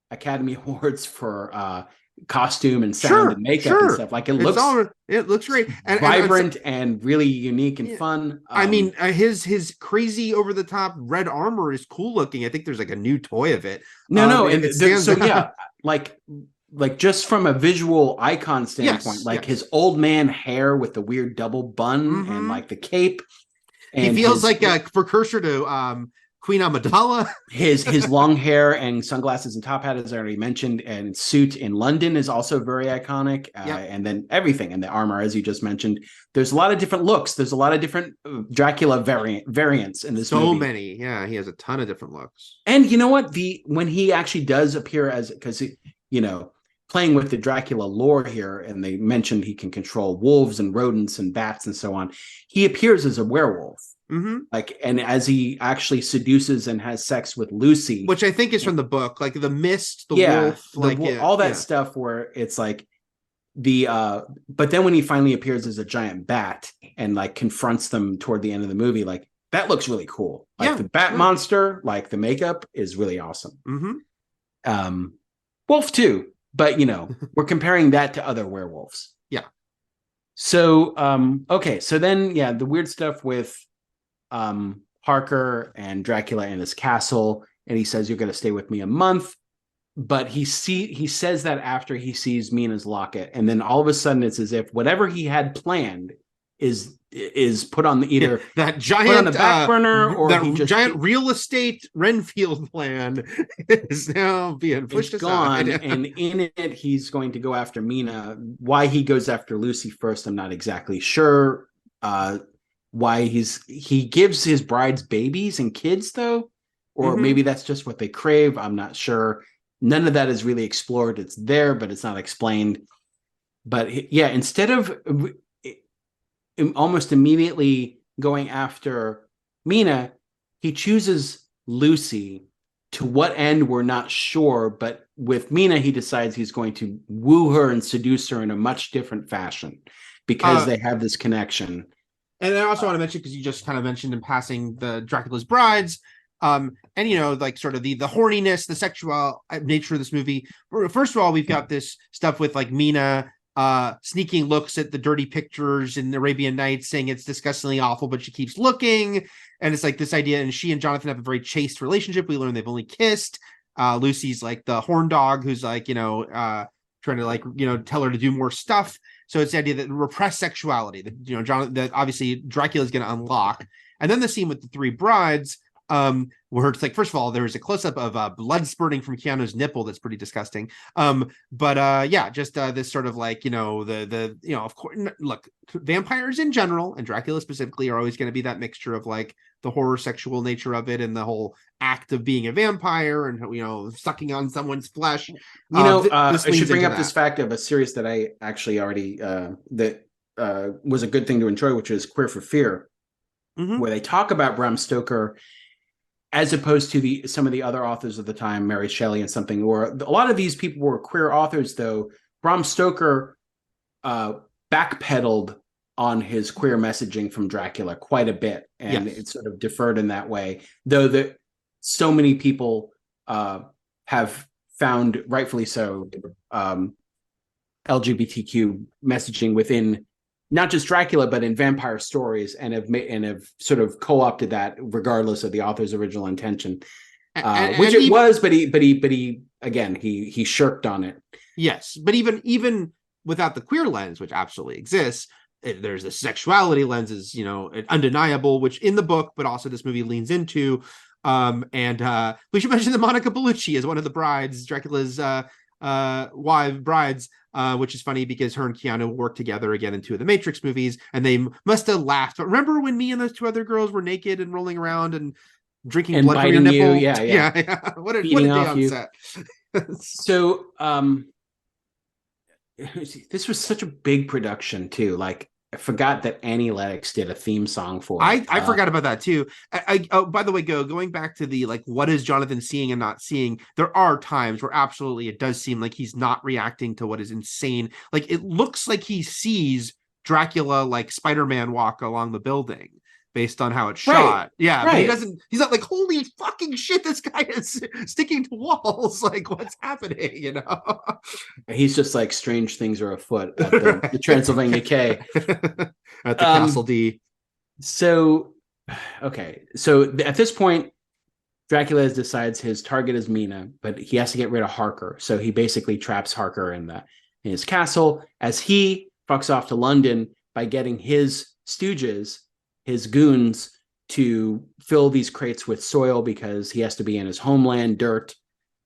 Academy Awards for costume and sound and makeup and stuff. Like it looks great and vibrant and really unique and fun. I mean, his crazy over the top red armor is cool looking. I think there's like a new toy of it. Like just from a visual icon standpoint, his old man hair with the weird double bun and like the cape. And he feels like a precursor to Queen Amidala. his long hair and sunglasses and top hat, as I already mentioned, and suit in London is also very iconic. And then everything, and the armor, as you just mentioned. There's a lot of different looks. There's a lot of different Dracula variants in this movie. So many. Yeah, he has a ton of different looks. And you know what? When he actually does appear because playing with the Dracula lore here, and they mentioned he can control wolves and rodents and bats and so on, he appears as a werewolf. Mm-hmm. And as he actually seduces and has sex with Lucy, which I think is from the book, like the mist, wolf, all that stuff, where it's like but then when he finally appears as a giant bat and like confronts them toward the end of the movie, like that looks really cool. Like the bat monster, like the makeup is really awesome. Mm-hmm. Wolf too, but we're comparing that to other werewolves. Yeah. So okay, so then the weird stuff with Harker and Dracula in his castle, and he says, "You're going to stay with me a month," but he says that after he sees Mina's locket, and then all of a sudden it's as if whatever he had planned is put on either that giant put on the back burner, or that giant real estate Renfield plan is now being pushed aside. And in it, he's going to go after Mina. Why he goes after Lucy first, I'm not exactly sure. Why he gives his brides babies and kids though, or maybe that's just what they crave. I'm not sure. None of that is really explored. It's there, but it's not explained. But instead of almost immediately going after Mina, he chooses Lucy. To what end, we're not sure. But with Mina, he decides he's going to woo her and seduce her in a much different fashion because they have this connection. And I also want to mention, because you just kind of mentioned in passing the Dracula's brides, and sort of the horniness, the sexual nature of this movie. First of all, we've got this stuff with like Mina sneaking looks at the dirty pictures in Arabian Nights, saying it's disgustingly awful, but she keeps looking. And it's like this idea, and she and Jonathan have a very chaste relationship. We learn they've only kissed. Lucy's like the horn dog who's like, trying to tell her to do more stuff. So it's the idea that repressed sexuality that, that obviously Dracula is going to unlock. And then the scene with the three brides, where it's like, first of all, there's a close up of blood spurting from Keanu's nipple. That's pretty disgusting. This sort of like, of course, look, vampires in general and Dracula specifically are always going to be that mixture of like the horror sexual nature of it and the whole act of being a vampire and, sucking on someone's flesh. I should bring up this fact of a series that I actually already, was a good thing to enjoy, which is Queer for Fear, where they talk about Bram Stoker as opposed to some of the other authors of the time, Mary Shelley and something, or a lot of these people were queer authors, though. Bram Stoker backpedaled on his queer messaging from Dracula quite a bit, and Yes. it's sort of deferred in that way. Though so many people have found, rightfully so, LGBTQ messaging within not just Dracula, but in vampire stories, and have sort of co-opted that regardless of the author's original intention, which it was. But he again he shirked on it. Yes, but even without the queer lens, which absolutely exists, there's the sexuality lens is, you know, undeniable, which in the book, but also this movie leans into. And we should mention that Monica Bellucci is one of the brides, Dracula's brides, which is funny because her and Keanu worked together again in two of the Matrix movies, and they must have laughed. But remember when me and those two other girls were naked and rolling around and drinking and blood from your nipple? Yeah. What a day on set. So this was such a big production too. Like, I forgot that Annie Lennox did a theme song for it. I forgot about that too. Oh, by the way, going back to the, like, what is Jonathan seeing and not seeing? There are times where absolutely it does seem like he's not reacting to what is insane. Like, it looks like he sees Dracula like Spider-Man walk along the building based on how it's shot. Right. Yeah, right. But he's not like, holy fucking shit, this guy is sticking to walls. Like, what's happening, you know? He's just like, strange things are afoot at the Transylvania K. At the Castle D. So, okay. So at this point, Dracula decides his target is Mina, but he has to get rid of Harker. So he basically traps Harker in his castle as he fucks off to London by getting his stooges, his goons, to fill these crates with soil because he has to be in his homeland, dirt,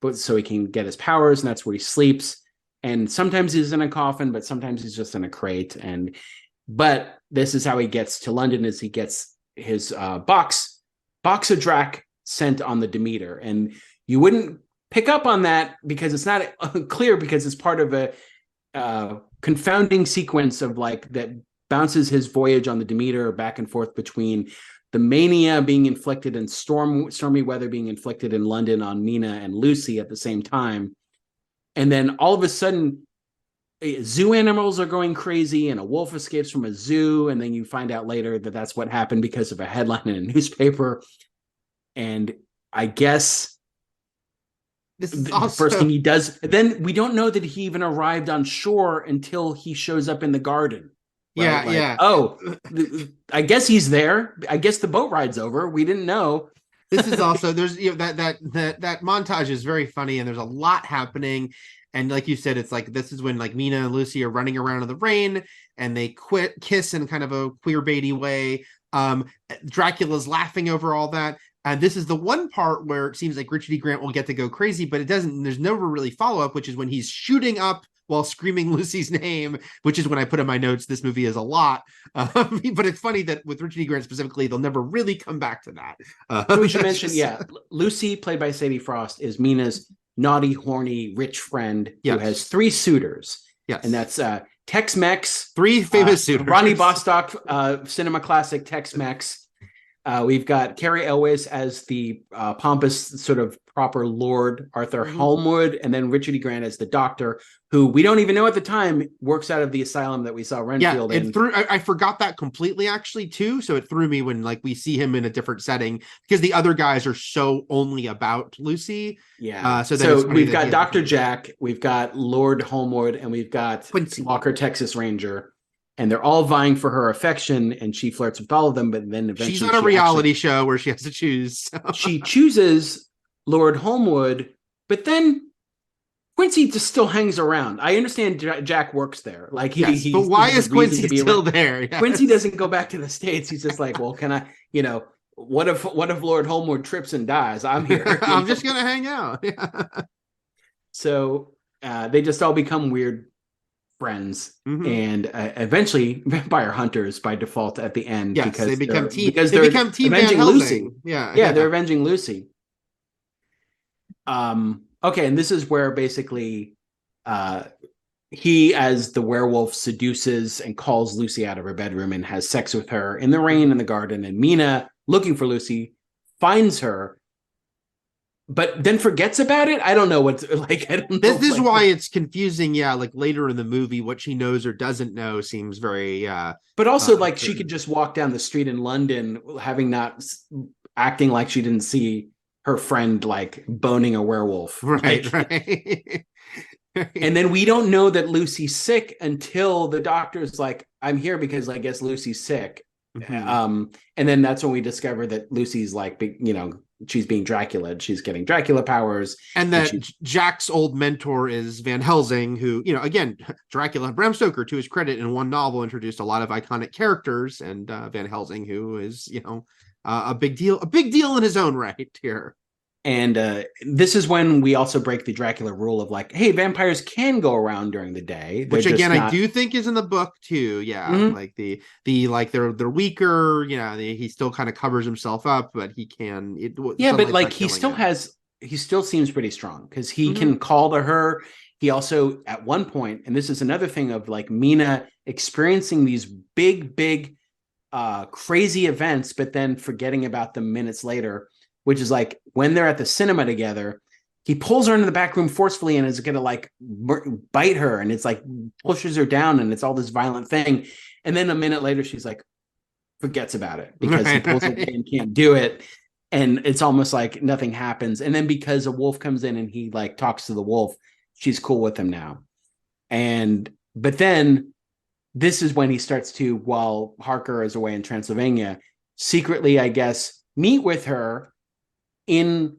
but so he can get his powers, and that's where he sleeps. And sometimes he's in a coffin, but sometimes he's just in a crate. But this is how he gets to London: is he gets his box of Drac sent on the Demeter. And you wouldn't pick up on that because it's not clear, because it's part of a confounding sequence of like that bounces his voyage on the Demeter back and forth between the mania being inflicted and stormy weather being inflicted in London on Mina and Lucy at the same time. And then all of a sudden, zoo animals are going crazy and a wolf escapes from a zoo. And then you find out later that that's what happened because of a headline in a newspaper. And I guess This is the first thing he does, then we don't know that he even arrived on shore until he shows up in the garden. Right? Yeah. Oh, I guess he's there. I guess the boat ride's over. We didn't know. This is also, there's, you know, that montage is very funny, and there's a lot happening. And like you said, it's like, this is when like Mina and Lucy are running around in the rain and they kiss in kind of a queer baity way. Dracula's laughing over all that. And this is the one part where it seems like Richard E. Grant will get to go crazy, but it doesn't. There's never really follow up, which is when he's shooting up while screaming Lucy's name, which is when I put in my notes, this movie is a lot. But it's funny that with Richard E. Grant specifically, they'll never really come back to that. We should mention, Lucy, played by Sadie Frost, is Mina's naughty, horny, rich friend who has three suitors. Yes. And that's Tex-Mex. Three famous suitors. Ronnie Bostock, cinema classic Tex-Mex. We've got Carrie Elwes as the pompous, sort of proper Lord Arthur Holmwood, and then Richard E. Grant as the doctor, who we don't even know at the time works out of the asylum that we saw Renfield in. I forgot that completely, actually, too. So it threw me when like we see him in a different setting, because the other guys are so only about Lucy. Yeah. So we've got Dr. Jack, we've got Lord Holmwood, and we've got Quincy Walker, Texas Ranger. And they're all vying for her affection, and she flirts with all of them. But then eventually, she's on a reality show where she has to choose. So. She chooses Lord Holmwood, but then Quincy just still hangs around. I understand Jack works there, like but why is Quincy still there? Yes. Quincy doesn't go back to the States. He's just like, well, can I? You know, what if Lord Holmwood trips and dies? I'm here. I'm just gonna hang out. So they just all become weird friends, and eventually vampire hunters by default at the end. Yes, because they become they're avenging Lucy. Yeah, they're avenging Lucy. Okay, and this is where basically he, as the werewolf, seduces and calls Lucy out of her bedroom and has sex with her in the rain in the garden. And Mina, looking for Lucy, finds her but then forgets about it. I don't know what's like. I don't know. This is why it's confusing. Yeah, like later in the movie, what she knows or doesn't know seems very. But also, like she could just walk down the street in London, having not acting like she didn't see her friend like boning a werewolf, right, like, right. And then we don't know that Lucy's sick until the doctor's like, "I'm here because I guess Lucy's sick." Mm-hmm. And then that's when we discover that Lucy's like, you know, she's being Dracula. She's getting Dracula powers. And that Jack's old mentor is Van Helsing, who, you know, again, Dracula, Bram Stoker, to his credit, in one novel introduced a lot of iconic characters, and Van Helsing, who is, you know, a big deal in his own right here. And this is when we also break the Dracula rule of like, hey, vampires can go around during the day. Which again, I do think is in the book too. Yeah, like the like they're weaker. You know, he still kind of covers himself up, but he can. But like he still seems pretty strong because he can call to her. He also at one point, and this is another thing of like Mina experiencing these big crazy events, but then forgetting about them minutes later. Which is like when they're at the cinema together, he pulls her into the back room forcefully and is going to like bite her. And it's like pushes her down and it's all this violent thing. And then a minute later, she's like, forgets about it because he pulls her and can't do it. And it's almost like nothing happens. And then because a wolf comes in and he like talks to the wolf, she's cool with him now. But then this is when he starts to, while Harker is away in Transylvania, secretly, I guess, meet with her in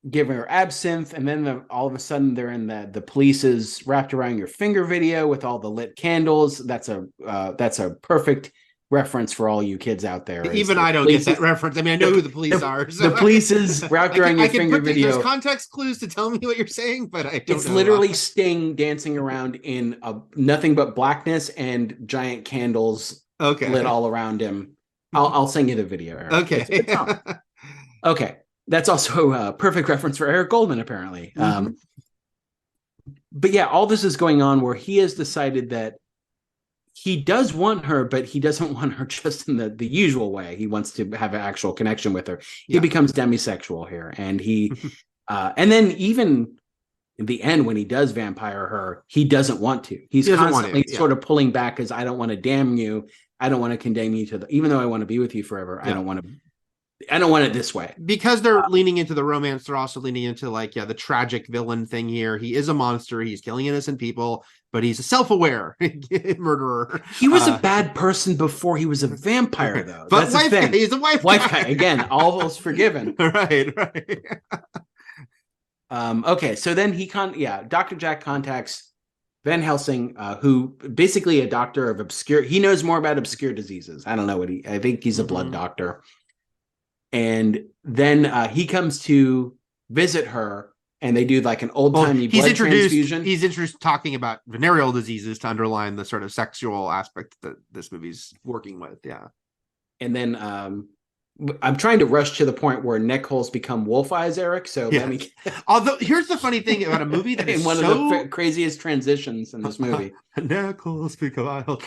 giving her absinthe, and then all of a sudden they're in the police is wrapped around your finger video with all the lit candles. That's a perfect reference for all you kids out there. Even I don't get that reference. I mean, I know who the police are. So the police is wrapped around your finger video. There's context clues to tell me what you're saying, but I don't. It's literally Sting dancing around in nothing but blackness and giant candles lit all around him. I'll send you the video, Eric. Okay. Okay. That's also a perfect reference for Eric Goldman, apparently. But yeah, all this is going on where he has decided that he does want her, but he doesn't want her just in the usual way. He wants to have an actual connection with her. He becomes demisexual here. And he, and then even in the end, when he does vampire her, he doesn't want to. He's constantly sort of pulling back because I don't want to damn you. I don't want to condemn you to even though I want to be with you forever. I don't want it this way. Because they're leaning into the romance, they're also leaning into like, the tragic villain thing here. He is a monster. He's killing innocent people, but he's a self-aware murderer. He was a bad person before he was a vampire, though. But that's the thing. He's a wife guy. Again, all those forgiven. Right. Okay, so then Dr. Jack contacts Van Helsing, who basically a doctor of he knows more about obscure diseases. I don't know I think he's a blood doctor. And then he comes to visit her, and they do like an old-timey blood transfusion. He's introduced talking about venereal diseases to underline the sort of sexual aspect that this movie's working with. Yeah. And then I'm trying to rush to the point where neck holes become wolf eyes, Eric. So let me. Although here's the funny thing about a movie that is one of the craziest transitions in this movie. Neck holes become eye holes.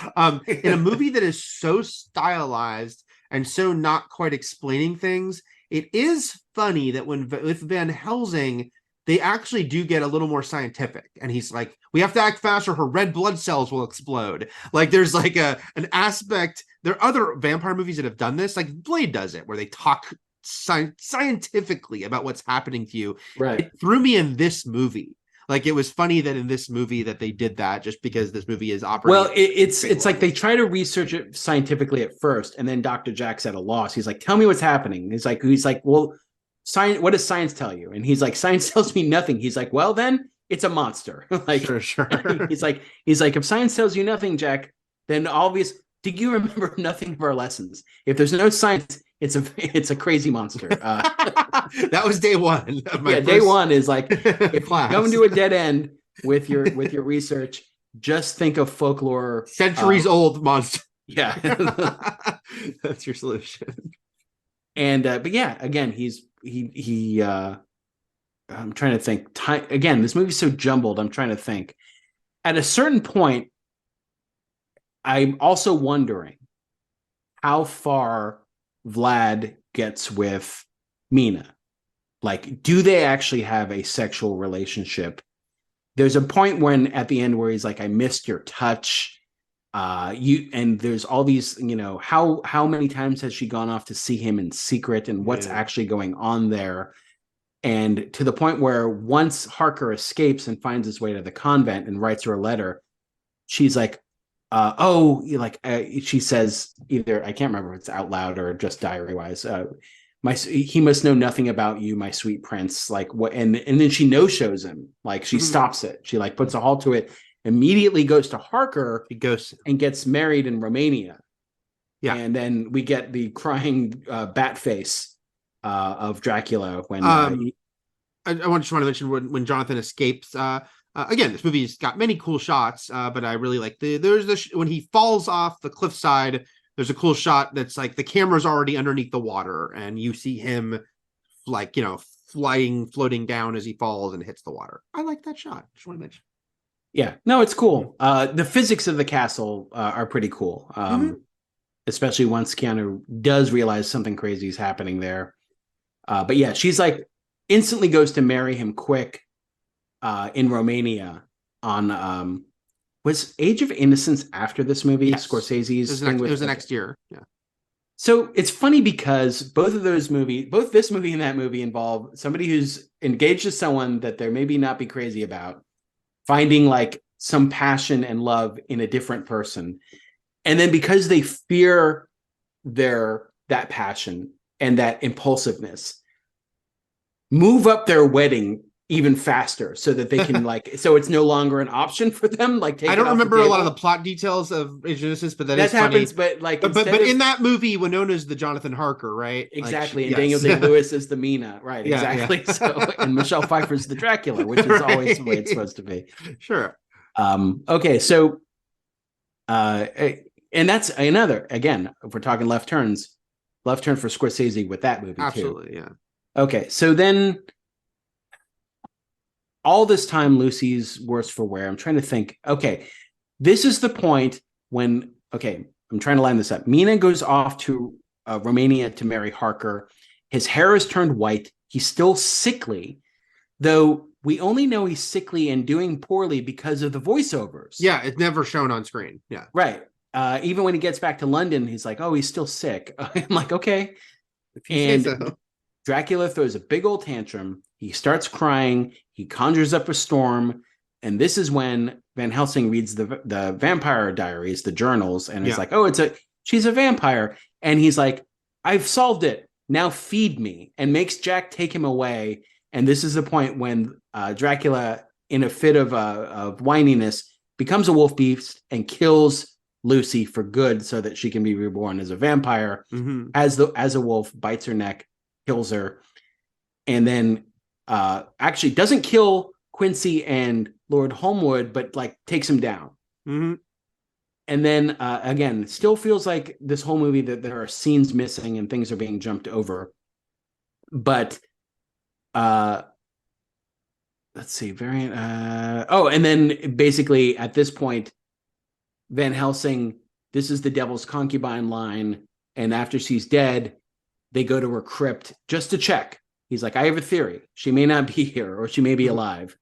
In a movie that is so stylized and so not quite explaining things, it is funny that with Van Helsing, they actually do get a little more scientific. And he's like, we have to act fast or her red blood cells will explode. Like there's like an aspect. There are other vampire movies that have done this. Like Blade does it, where they talk scientifically about what's happening to you. Right. It threw me in this movie. Like it was funny that in this movie that they did that just because this movie is operating. Well, it's like they try to research it scientifically at first, and then Dr. Jack's at a loss. He's like, "Tell me what's happening." He's like, "Well, science. What does science tell you?" And he's like, "Science tells me nothing." He's like, "Well, then it's a monster." Like, sure. He's like, if science tells you nothing, Jack, then obvious. Do you remember nothing of our lessons? If there's no science, it's a crazy monster. That was day one. Day one is like if you go into a dead end with your research, just think of folklore, centuries old monster. Yeah, that's your solution. And but yeah, again, he. I'm trying to think. Again, this movie's so jumbled. I'm trying to think. At a certain point, I'm also wondering how far Vlad gets with Mina, like, do they actually have a sexual relationship? There's a point when at the end where he's like, I missed your touch. And there's all these, how many times has she gone off to see him in secret, and what's actually going on there? And to the point where once Harker escapes and finds his way to the convent and writes her a letter, she's like, she says, either, I can't remember if it's out loud or just diary wise, he must know nothing about you, my sweet prince. Like, what? And then she no-shows him. Like, she stops it. She like puts a halt to it, immediately goes to Harker. He goes and gets married in Romania. Yeah. And then we get the crying bat face of Dracula when I just want to mention when Jonathan escapes. Again, this movie's got many cool shots, but I really like when he falls off the cliffside. There's a cool shot that's like the camera's already underneath the water, and you see him like, floating down as he falls and hits the water. I like that shot. Just want to mention. Yeah, no, it's cool. The physics of the castle are pretty cool, especially once Keanu does realize something crazy is happening there. But yeah, she's like instantly goes to marry him quick in Romania on was Age of Innocence after this movie? Yes. Scorsese's it was the next year. Yeah. So it's funny because both this movie and that movie involve somebody who's engaged to someone that they're maybe not be crazy about, finding like some passion and love in a different person. And then because they fear that passion and that impulsiveness, move up their wedding even faster so that they can so it's no longer an option for them. Like, I don't remember a lot of the plot details of Age of Innocence, but that is happens. Funny. But in that movie, Winona's the Jonathan Harker, right? Exactly, and Daniel Day-Lewis is the Mina, right? Yeah, exactly. Yeah. So, and Michelle Pfeiffer's the Dracula, which is always the way it's supposed to be. Sure. Okay, so, and that's another. Again, if we're talking left turn for Scorsese with that movie. Absolutely, too. Yeah. Okay, so then all this time, Lucy's worse for wear. I'm trying to think. Okay, this is the point when, I'm trying to line this up. Mina goes off to Romania to marry Harker. His hair is turned white. He's still sickly, though we only know he's sickly and doing poorly because of the voiceovers. Yeah, it's never shown on screen. Yeah. Right. Even when he gets back to London, he's like, oh, he's still sick. I'm like, okay. And so. Dracula throws a big old tantrum. He starts crying. He conjures up a storm. And this is when Van Helsing reads the vampire diaries, the journals, and it's like, oh, she's a vampire. And he's like, I've solved it. Now feed me, and makes Jack take him away. And this is the point when Dracula, in a fit of whininess, becomes a wolf beast and kills Lucy for good so that she can be reborn as a vampire, as a wolf, bites her neck, kills her, and then actually doesn't kill Quincy and Lord Holmwood, but like takes him down. And then again, still feels like this whole movie that there are scenes missing and things are being jumped over. But let's see, and then basically at this point, Van Helsing, this is the devil's concubine line, and after she's dead, they go to her crypt just to check. He's like, I have a theory. She may not be here, or she may be alive.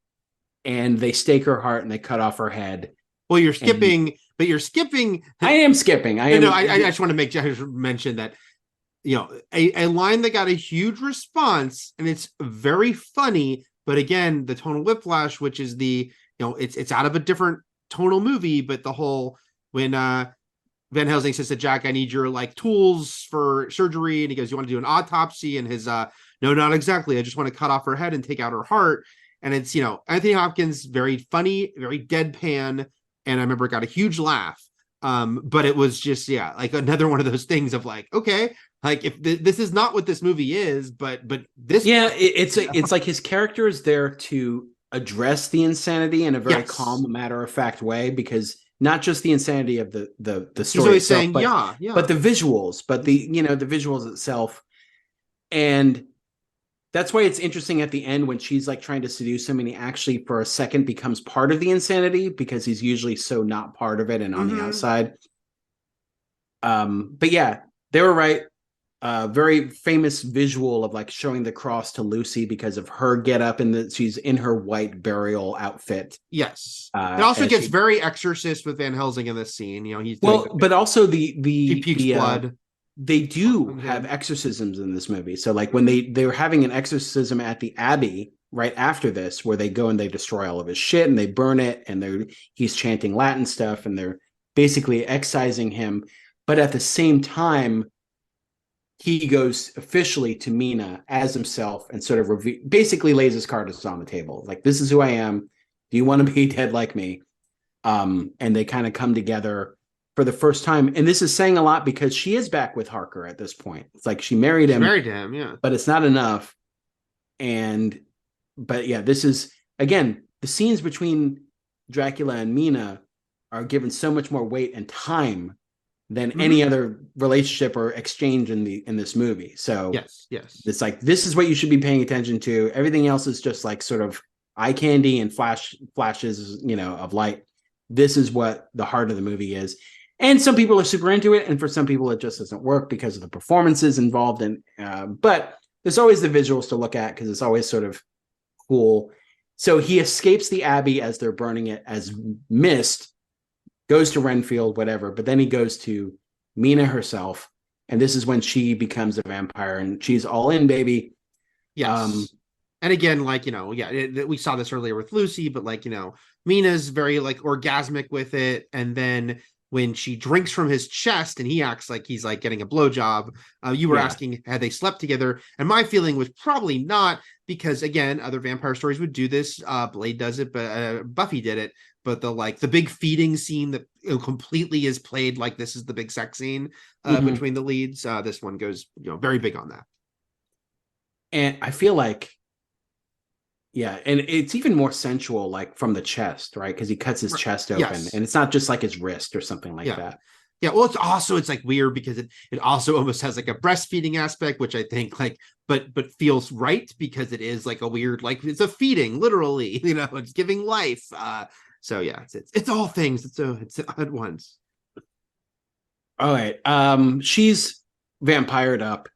And they stake her heart and they cut off her head. Well, you're skipping, but you're skipping. I am skipping. I just want to mention that, a line that got a huge response, and it's very funny. But again, the tonal whiplash, which is it's out of a different tonal movie, but the whole when Van Helsing says to Jack, I need your tools for surgery. And he goes, you want to do an autopsy? And his, no, not exactly. I just want to cut off her head and take out her heart. And it's, Anthony Hopkins, very funny, very deadpan. And I remember it got a huge laugh. But it was just, another one of those things of okay, if this is not what this movie is, but this. Yeah, it's like his character is there to address the insanity in a very calm, matter-of-fact way, because not just the insanity of the story itself, saying, but the visuals, but the visuals itself. And that's why it's interesting at the end when she's trying to seduce him and he actually for a second becomes part of the insanity, because he's usually so not part of it and on the outside. But yeah, they were right. very famous visual of like showing the cross to Lucy because of her get up and she's in her white burial outfit. Yes. It also gets very Exorcist with Van Helsing in this scene. You know, he's but also he pukes blood. They do have exorcisms in this movie. So like when they're having an exorcism at the Abbey right after this, where they go and they destroy all of his shit and they burn it, and he's chanting Latin stuff and they're basically excising him. But at the same time, he goes officially to Mina as himself and sort of basically lays his cards on the table. Like, this is who I am. Do you want to be dead like me? And they kind of come together for the first time. And this is saying a lot because she is back with Harker at this point. It's like she married him. Yeah. But it's not enough. But yeah, this is, again, the scenes between Dracula and Mina are given so much more weight and time than any other relationship or exchange in this movie. So yes, it's like, this is what you should be paying attention to. Everything else is just like sort of eye candy and flashes, you know, of light. This is what the heart of the movie is. And some people are super into it, and for some people it just doesn't work because of the performances involved. But there's always the visuals to look at because it's always sort of cool. So he escapes the Abbey as they're burning it as mist, goes to Renfield, whatever, but then he goes to Mina herself, and this is when she becomes a vampire, and she's all in, baby. Yes. And again, like, you know, we saw this earlier with Lucy, but like, you know, Mina's very like orgasmic with it, and then when she drinks from his chest and he acts like he's like getting a blowjob, you were asking, had they slept together? And my feeling was probably not, because again, other vampire stories would do this. Blade does it, but Buffy did it. But the big feeding scene that completely is played like this is the big sex scene between the leads. This one goes, you know, very big on that. And I feel like, yeah, and it's even more sensual, like from the chest, right? Because he cuts his chest open, and it's not just like his wrist or something like that. Yeah, well, it's like weird because it also almost has like a breastfeeding aspect, which I think like, but feels right because it is like a weird, like it's a feeding, literally, you know, it's giving life. So yeah, it's all things. It's at once. All right, she's vampired up.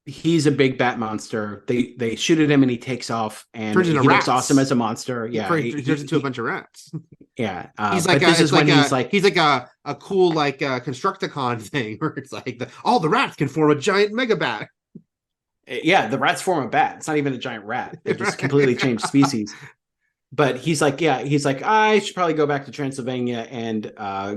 He's a big bat monster. They shoot at him and he takes off, and he looks awesome as a monster. Yeah, he turns into a bunch of rats. Yeah, he's like he's like a cool like Constructicon thing where it's like all the rats can form a giant mega bat. Yeah, the rats form a bat. It's not even a giant rat. They just completely changed species. But he's like, I should probably go back to Transylvania and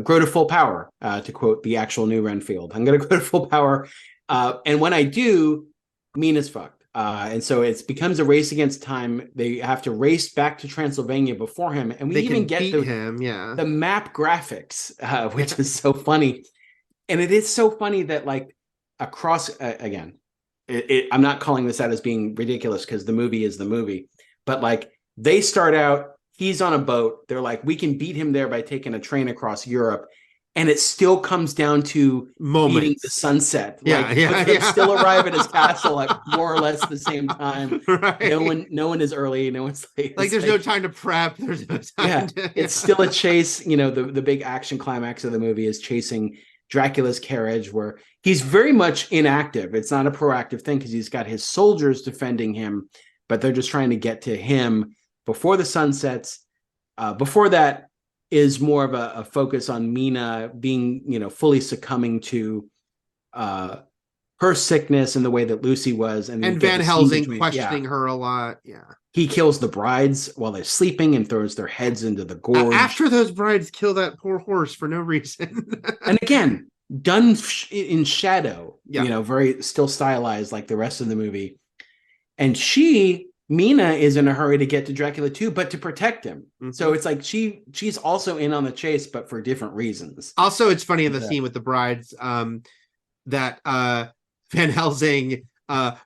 grow to full power. To quote the actual new Renfield, I'm going to grow to full power. And when I do, Mina's fucked. And so it becomes a race against time. They have to race back to Transylvania before him. And we even get the map graphics, which is so funny. And it is so funny that like across, again, I'm not calling this out as being ridiculous because the movie is the movie. But like they start out, he's on a boat. They're like, we can beat him there by taking a train across Europe. And it still comes down to meeting the sunset. Still arrive at his castle at more or less the same time. Right. No one is early. No one's late. Like there's no time to prep. There's no time. It's still a chase. You know, the big action climax of the movie is chasing Dracula's carriage, where he's very much inactive. It's not a proactive thing because he's got his soldiers defending him, but they're just trying to get to him before the sun sets. Before that is more of a focus on Mina being, you know, fully succumbing to her sickness and the way that Lucy was. And Van Helsing questioning her a lot. Yeah. He kills the brides while they're sleeping and throws their heads into the gorge. After those brides kill that poor horse for no reason. And again, done in shadow, you know, very still stylized like the rest of the movie. And Mina is in a hurry to get to Dracula too, but to protect him. Mm-hmm. So it's like she's also in on the chase, but for different reasons. Also, it's funny in the scene with the brides that Van Helsing,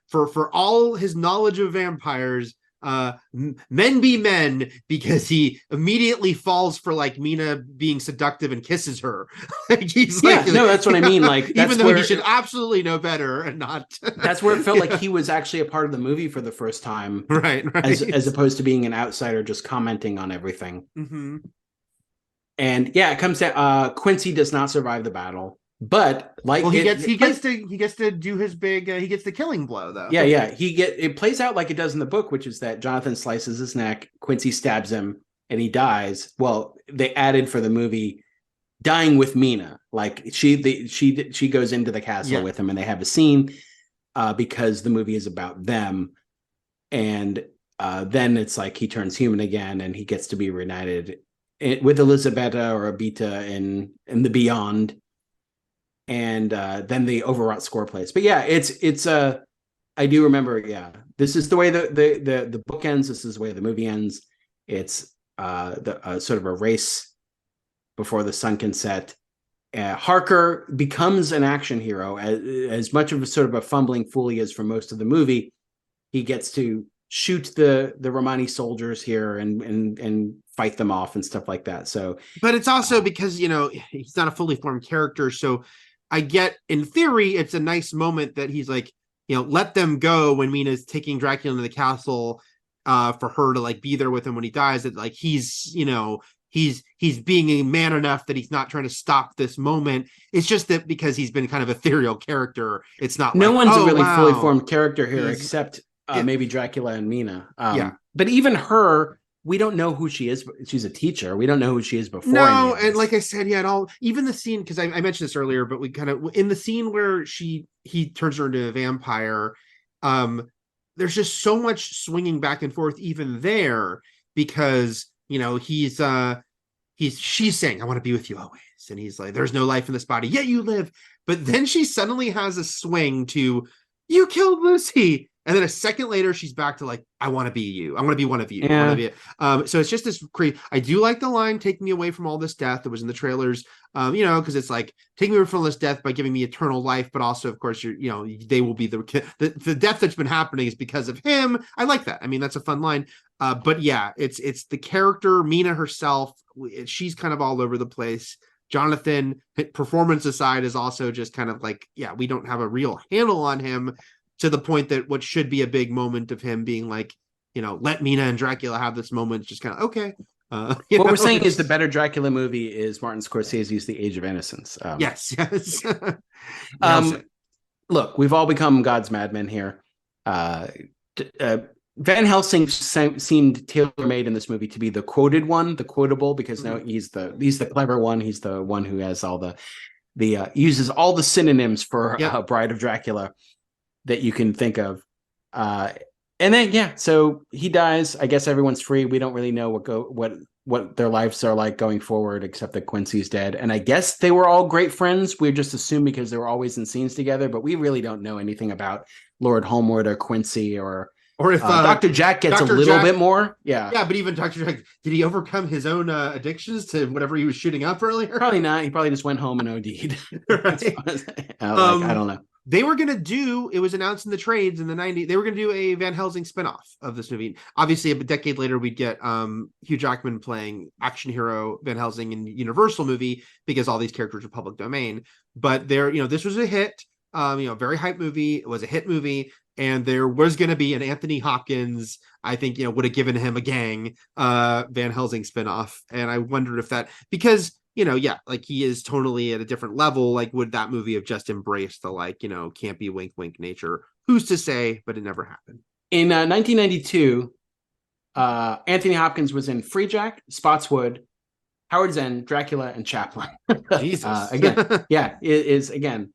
for all his knowledge of vampires, men be men, because he immediately falls for like Mina being seductive and kisses her. Like he's that's what I mean. Like even though he should absolutely know better and not. That's where it felt like he was actually a part of the movie for the first time, right? As opposed to being an outsider just commenting on everything. Mm-hmm. And it comes down. Quincy does not survive the battle. But like, well, he gets to do his big. He gets the killing blow though. Yeah. It plays out like it does in the book, which is that Jonathan slices his neck, Quincy stabs him, and he dies. Well, they added for the movie dying with Mina. Like she goes into the castle with him, and they have a scene because the movie is about them. And then it's like he turns human again, and he gets to be reunited with Elisabetta or Abita in the beyond. And then the overwrought score plays. But yeah, it's I do remember. Yeah, this is the way the book ends. This is the way the movie ends. It's sort of a race before the sun can set. Harker becomes an action hero. As much of a sort of a fumbling fool he is for most of the movie, he gets to shoot the Romani soldiers here and fight them off and stuff like that. So, but it's also because he's not a fully formed character. So I get, in theory, it's a nice moment that he's like, let them go when Mina's taking Dracula into the castle for her to like be there with him when he dies. That like he's being a man enough that he's not trying to stop this moment. It's just that because he's been kind of ethereal character, it's not. No one's a really fully formed character here except maybe Dracula and Mina. But even her, we don't know who she is. She's a teacher. We don't know who she is before. No, and like I said, even the scene, because I mentioned this earlier, but we kind of in the scene where he turns her into a vampire. There's just so much swinging back and forth even there because she's saying, "I want to be with you always," and he's like, "There's no life in this body, yet you live." But then she suddenly has a swing to, "You killed Lucy." And then a second later, she's back to like, "I want to be you. I want to be one of you." Yeah. So it's just this crazy. I do like the line, "Take me away from all this death." That was in the trailers, because it's like, "Take me away from all this death by giving me eternal life." But also, of course, they will be the death that's been happening is because of him. I like that. I mean, that's a fun line. But yeah, it's the character, Mina herself. She's kind of all over the place. Jonathan, performance aside, is also just kind of like, we don't have a real handle on him. To the point that what should be a big moment of him being like, let Mina and Dracula have this moment, just kind of okay. What we're saying is the better Dracula movie is Martin Scorsese's The Age of Innocence. Yes. Look, we've all become God's madmen here. Van Helsing seemed tailor-made in this movie to be the quoted one, the quotable, because now he's the clever one. He's the one who has all the uses all the synonyms for Bride of Dracula that you can think of. And then so he dies. I guess everyone's free. We don't really know what their lives are like going forward, except that Quincy's dead. And I guess they were all great friends. We just assume because they were always in scenes together, but we really don't know anything about Lord Holmwood or Quincy or if Dr. Jack gets a little bit more. Yeah, but even Dr. Jack, did he overcome his own addictions to whatever he was shooting up earlier? Probably not. He probably just went home and OD'd. Right. I don't know. They were going to do, it was announced in the trades in the 90s, they were going to do a Van Helsing spinoff of this movie. Obviously, a decade later, we'd get Hugh Jackman playing action hero Van Helsing in Universal movie because all these characters are public domain. But this was a hit, very hype movie. It was a hit movie. And there was going to be an Anthony Hopkins, I think, would have given him a gang Van Helsing spinoff. And I wondered if that, because like he is totally at a different level. Like, would that movie have just embraced the campy wink wink nature? Who's to say? But it never happened. In 1992, Anthony Hopkins was in Free Jack, Spotswood, Howard Zinn, Dracula, and Chaplin. Jesus. Again, it is again.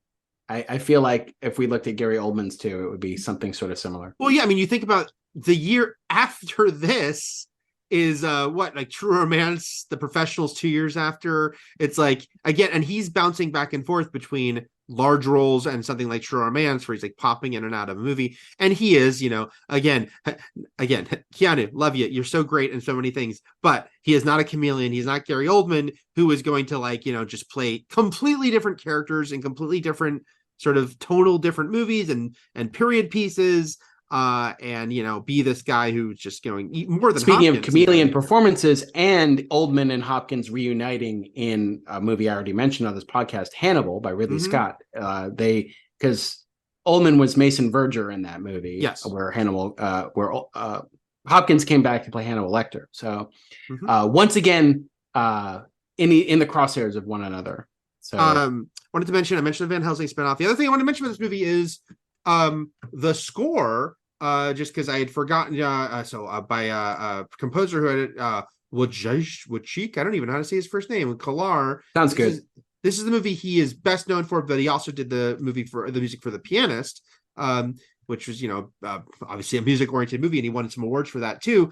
I feel like if we looked at Gary Oldman's too, it would be something sort of similar. Well, yeah, I mean, you think about the year after this is like True Romance, The Professionals 2 years after. It's like, again, and he's bouncing back and forth between large roles and something like True Romance where he's like popping in and out of a movie. And he is, again, Keanu, love you. You're so great in so many things, but he is not a chameleon. He's not Gary Oldman, who is going to just play completely different characters in completely different sort of tonal different movies and period pieces. And be this guy who's just going more than speaking Hopkins, of chameleon performances and Oldman and Hopkins reuniting in a movie I already mentioned on this podcast, Hannibal by Ridley Scott. Because Oldman was Mason Verger in that movie, yes, where Hopkins came back to play Hannibal Lecter. So once again, in the crosshairs of one another. So wanted to mention, I mentioned the Van Helsing spinoff. The other thing I want to mention about this movie is the score. Just because I had forgotten. By a composer who had it, Wojciech. I don't even know how to say his first name. Kolar. sounds good. This is the movie he is best known for, but he also did the music for The Pianist, which was obviously a music-oriented movie, and he won some awards for that too.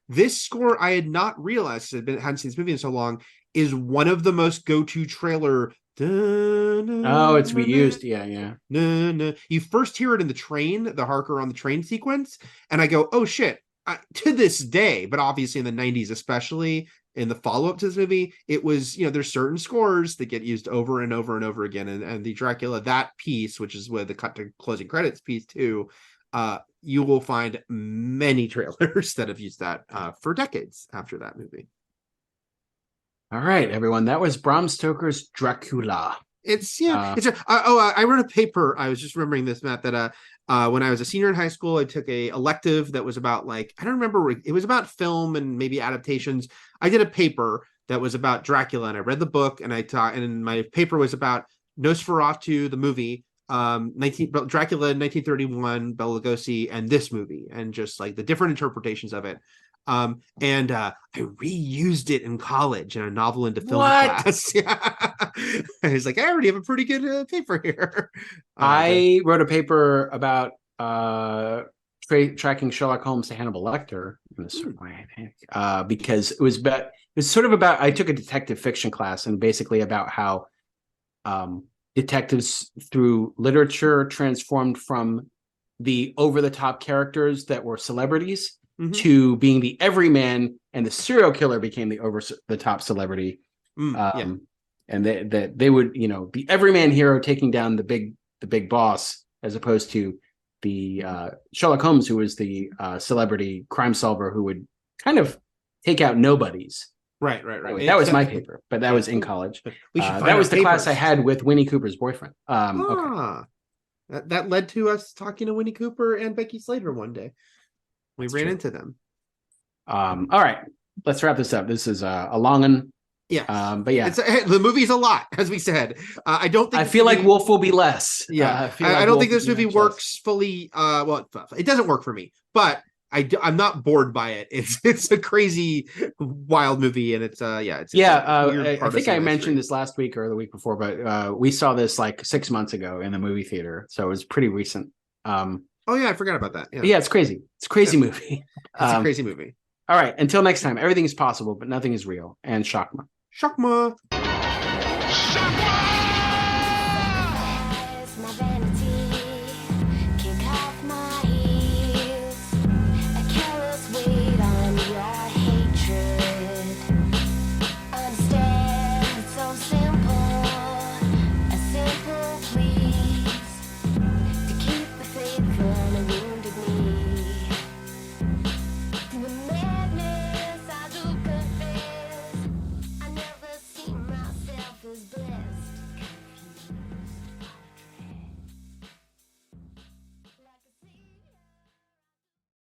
This score I had not realized, because I hadn't seen this movie in so long, is one of the most go-to trailer. Oh, it's reused. Yeah. You first hear it in the train, the Harker on the train sequence, and I go, oh shit. To this day, but obviously in the 90s, especially in the follow-up to this movie, it was, there's certain scores that get used over and over and over again. And the Dracula, that piece, which is with the cut to closing credits piece too, you will find many trailers that have used that for decades after that movie. All right, everyone. That was Bram Stoker's Dracula. I wrote a paper. I was just remembering this, Matt, that when I was a senior in high school, I took a elective that was about I don't remember, it was about film and maybe adaptations. I did a paper that was about Dracula, and I read the book, and and my paper was about Nosferatu, the movie, Dracula 1931, Bela Lugosi, and this movie, and just the different interpretations of it. I reused it in college in a novel into film class. Yeah. I was like, I already have a pretty good paper here. I wrote a paper about tracking Sherlock Holmes to Hannibal Lecter in a certain way, I think, because it was sort of about, I took a detective fiction class, and basically about how detectives through literature transformed from the over-the-top characters that were celebrities to being the everyman, and the serial killer became the over-the-top celebrity. And that they would, the everyman hero taking down the big boss, as opposed to the Sherlock Holmes, who was the celebrity crime solver who would kind of take out nobodies. Right. Anyway, that was my paper, but that was in college. That was the class I had with Winnie Cooper's boyfriend. Okay. That led to us talking to Winnie Cooper and Becky Slater one day. We ran into them. All right, let's wrap this up. This is a long one. Yeah. But yeah, the movie's a lot, as we said. I don't think I feel like Wolf will be less. Yeah. I don't think this movie works fully. It doesn't work for me, but I'm not bored by it. It's a crazy, wild movie, and it's I think I mentioned this last week or the week before, but we saw this 6 months ago in the movie theater, so it was pretty recent. Oh yeah, I forgot about that. Yeah, it's crazy. It's a crazy movie. It's a crazy movie. All right, until next time, everything is possible, but nothing is real. And Shakma. Shakma. Shakma!